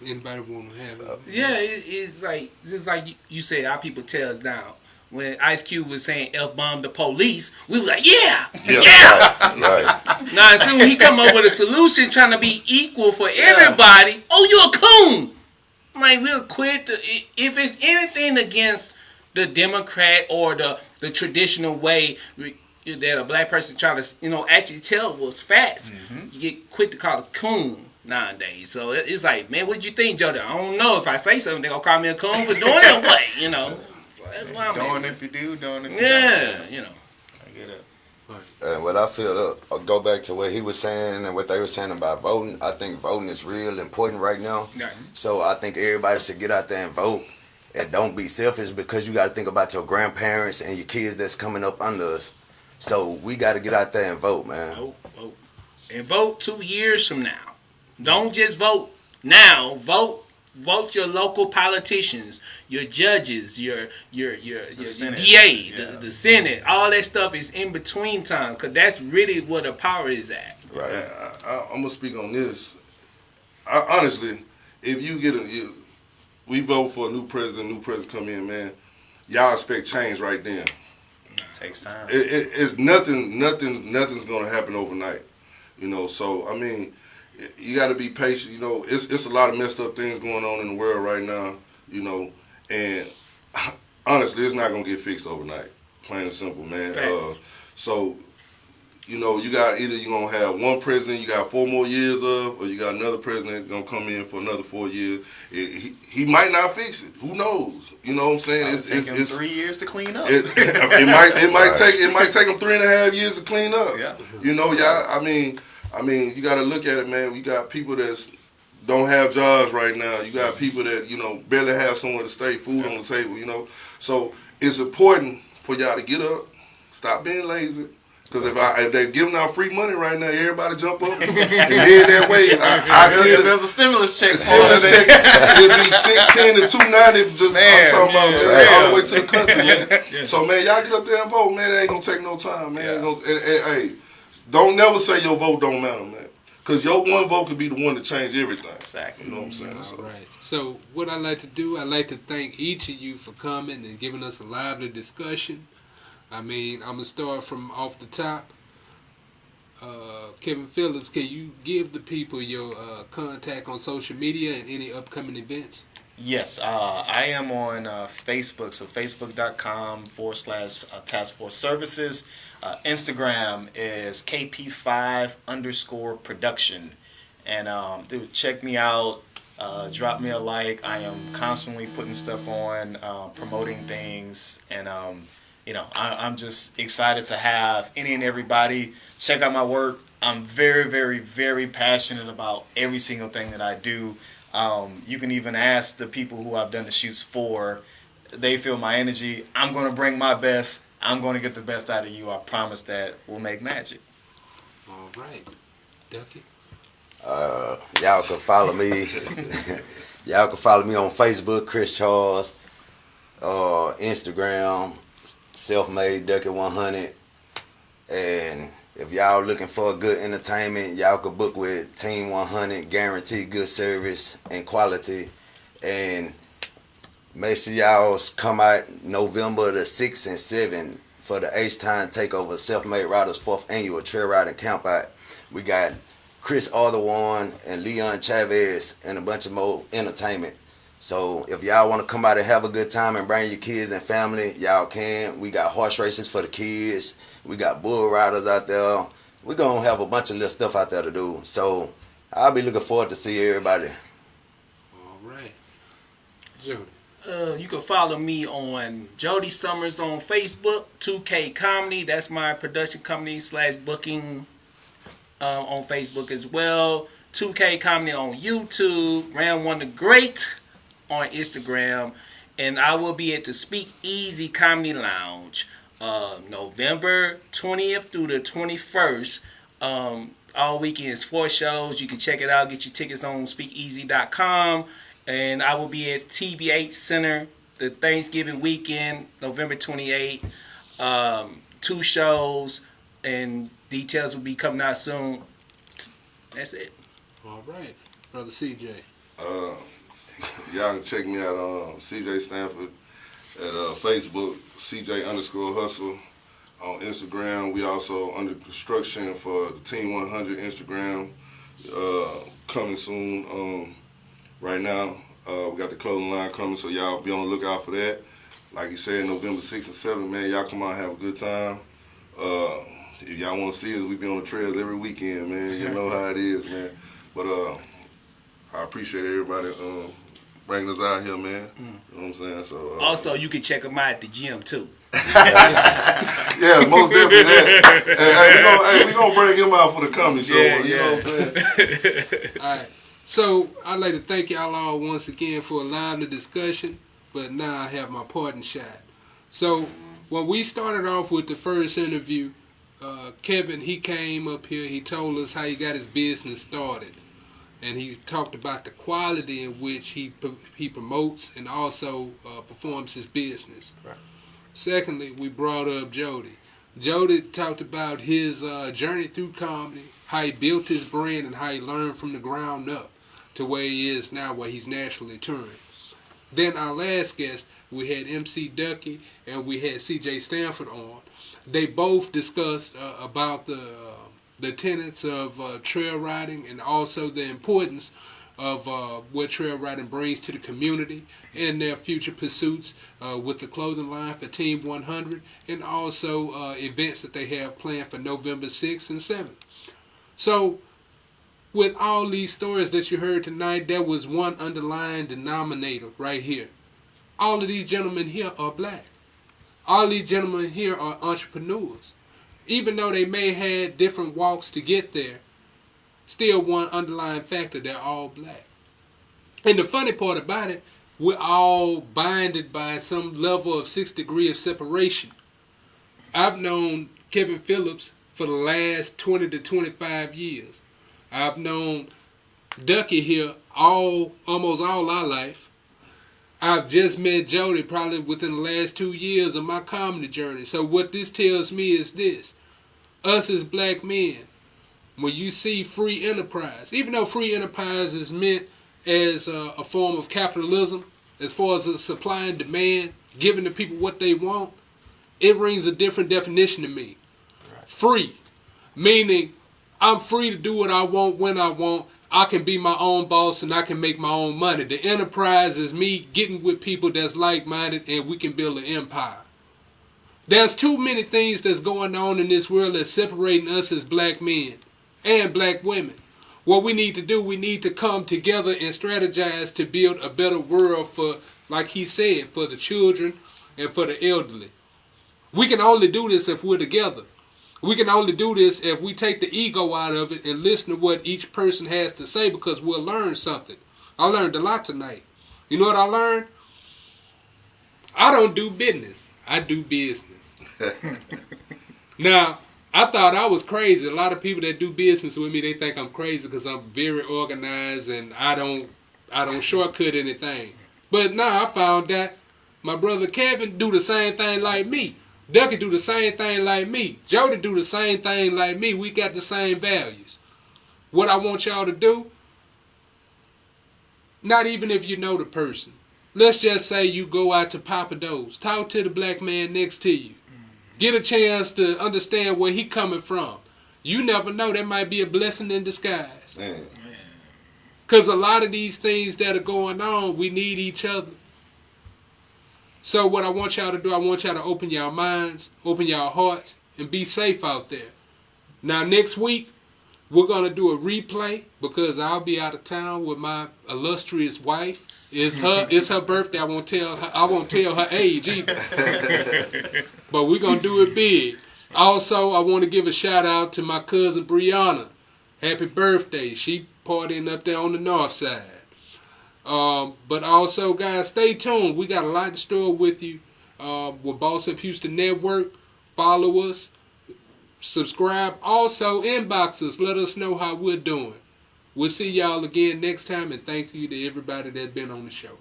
anybody want to have it? Yeah, it's like just like you said, our people tear us down. When Ice Cube was saying F-bomb the police, we was like, yeah. Right. Now, as soon as he come up with a solution trying to be equal for everybody, oh, you a coon. I'm like, we'll quit. If it's anything against the Democrat or the traditional way that a black person trying to, actually tell what's facts, you get quick to call a coon nowadays. So it's like, man, what you think, Jody? I don't know. If I say something, they gonna call me a coon for doing it or what, That's why I'm doing if you do, doing if you don't. I get it. And what I feel, I'll go back to what he was saying and what they were saying about voting. I think voting is real important right now. Yeah. So I think everybody should get out there and vote. And don't be selfish, because you got to think about your grandparents and your kids that's coming up under us. So we got to get out there and vote, man. Vote. And vote 2 years from now. Don't just vote now. Vote your local politicians, your judges, your DA, the Senate. All that stuff is in between time, because that's really where the power is at. Right. I'm gonna speak on this. Honestly, if you get we vote for a new president come in, man. Y'all expect change right then. It takes time. It's nothing's gonna happen overnight. So I mean, you got to be patient. It's a lot of messed up things going on in the world right now. And honestly, it's not gonna get fixed overnight. Plain and simple, man. So you got either you're gonna have one president you got 4 more years of, or you got another president gonna come in for another 4 years. He might not fix it. Who knows? You know what I'm saying? It's 3 years to clean up. It might take him 3.5 years to clean up. Yeah. Y'all. I mean, you got to look at it, man. You got people that don't have jobs right now. You got people that, barely have somewhere to stay, food on the table, So it's important for y'all to get up, stop being lazy. Because if they're giving out free money right now, everybody jump up and head that way. There's a stimulus check. It'd be 610 and 290. I'm talking about all the way to the country, man. So, man, y'all get up there and vote, man. It ain't going to take no time, man. Hey, don't never say your vote don't matter, man. Because your one vote could be the one to change everything. Exactly. You know what I'm saying? All right. So what I like to do, I like to thank each of you for coming and giving us a lively discussion. I mean, I'm going to start from off the top. Kevin Phillips, can you give the people your contact on social media and any upcoming events? Yes, I am on Facebook, so facebook.com/Task Force Services. Instagram is KP5_production. And check me out, drop me a like. I am constantly putting stuff on, promoting things, and I'm just excited to have any and everybody check out my work. I'm very, very, very passionate about every single thing that I do. You can even ask the people who I've done the shoots for. They feel my energy. I'm going to bring my best. I'm going to get the best out of you. I promise that we'll make magic. All right. Ducky? Y'all can follow me. Y'all can follow me on Facebook, Chris Charles. Instagram, Selfmade Ducky 100. And if y'all looking for good entertainment, y'all could book with Team 100, guarantee good service and quality. And make sure y'all come out November the 6th and 7th for the H-Time Takeover Selfmade Riders 4th Annual Trail Riding Campout. We got Chris Arthur and Leon Chavez and a bunch of more entertainment. So if y'all want to come out and have a good time and bring your kids and family, y'all can. We got horse races for the kids. We got bull riders out there. We're going to have a bunch of little stuff out there to do. So I'll be looking forward to see everybody. All right. Jody? You can follow me on Jody Summers on Facebook, 2K Comedy. That's my production company / booking on Facebook as well. 2K Comedy on YouTube. Round One the Great on Instagram. And I will be at the Speak Easy Comedy Lounge November 20th through the 21st. All weekends, 4 shows. You can check it out. Get your tickets on speakeasy.com. And I will be at TBH Center the Thanksgiving weekend, November 28th. 2 shows, and details will be coming out soon. That's it. All right. Brother CJ. Y'all can check me out on CJ Stanford at Facebook, CJ_Hustle. On Instagram, we also under construction for the Team 100 Instagram. Coming soon. Right now, we got the clothing line coming, so y'all be on the lookout for that. Like you said, November 6th and 7th, man, y'all come out and have a good time. If y'all want to see us, we be on the trails every weekend, man. You know how it is, man. But I appreciate everybody bringing us out here, man. You know what I'm saying? So also, you can check them out at the gym, too. Yeah, most definitely that. Hey, we gonna bring him out for the comedy show. You know what I'm saying? All right. So I'd like to thank y'all all once again for allowing the discussion. But now I have my parting shot. So when we started off with the first interview, Kevin, he came up here. He told us how he got his business started. And he talked about the quality in which he promotes and also performs his business. Right. Secondly, we brought up Jody. Jody talked about his journey through comedy, how he built his brand, and how he learned from the ground up to where he is now, where he's nationally touring. Then our last guest, we had MC Ducky and we had CJ Stanford on. They both discussed about the tenets of trail riding and also the importance of what trail riding brings to the community and their future pursuits with the clothing line for Team 100 and also events that they have planned for November 6th and 7th. So with all these stories that you heard tonight, there was one underlying denominator right here. All of these gentlemen here are black. All these gentlemen here are entrepreneurs. Even though they may have had different walks to get there, still one underlying factor, they're all black. And the funny part about it, we're all binded by some level of 6 degrees of separation. I've known Kevin Phillips for the last 20 to 25 years. I've known Ducky here almost all our life. I've just met Jody probably within the last 2 years of my comedy journey. So what this tells me is this. Us as black men, when you see free enterprise, even though free enterprise is meant as a form of capitalism, as far as a supply and demand, giving the people what they want, it rings a different definition to me. Right. Free, meaning I'm free to do what I want when I want. I can be my own boss and I can make my own money. The enterprise is me getting with people that's like-minded and we can build an empire. There's too many things that's going on in this world that's separating us as black men and black women. What we need to do, we need to come together and strategize to build a better world for, like he said, for the children and for the elderly. We can only do this if we're together. We can only do this if we take the ego out of it and listen to what each person has to say, because we'll learn something. I learned a lot tonight. You know what I learned? I don't do business. I do business. Now, I thought I was crazy. A lot of people that do business with me, they think I'm crazy because I'm very organized and I don't shortcut anything. But now I found that my brother Kevin do the same thing like me. Ducky do the same thing like me. Jody do the same thing like me. We got the same values. What I want y'all to do, not even if you know the person. Let's just say you go out to Papa Do's. Talk to the black man next to you. Get a chance to understand where he coming from. You never know. That might be a blessing in disguise. Because a lot of these things that are going on, we need each other. So what I want y'all to do, I want y'all to open your minds, open your hearts, and be safe out there. Now next week, we're going to do a replay because I'll be out of town with my illustrious wife. It's her birthday. I won't tell her age either. But we're going to do it big. Also, I want to give a shout out to my cousin Brianna. Happy birthday. She partying up there on the north side. But also, guys, stay tuned. We got a lot in store with you with Boss Up Houston Network. Follow us. Subscribe. Also, inbox us. Let us know how we're doing. We'll see y'all again next time, and thank you to everybody that's been on the show.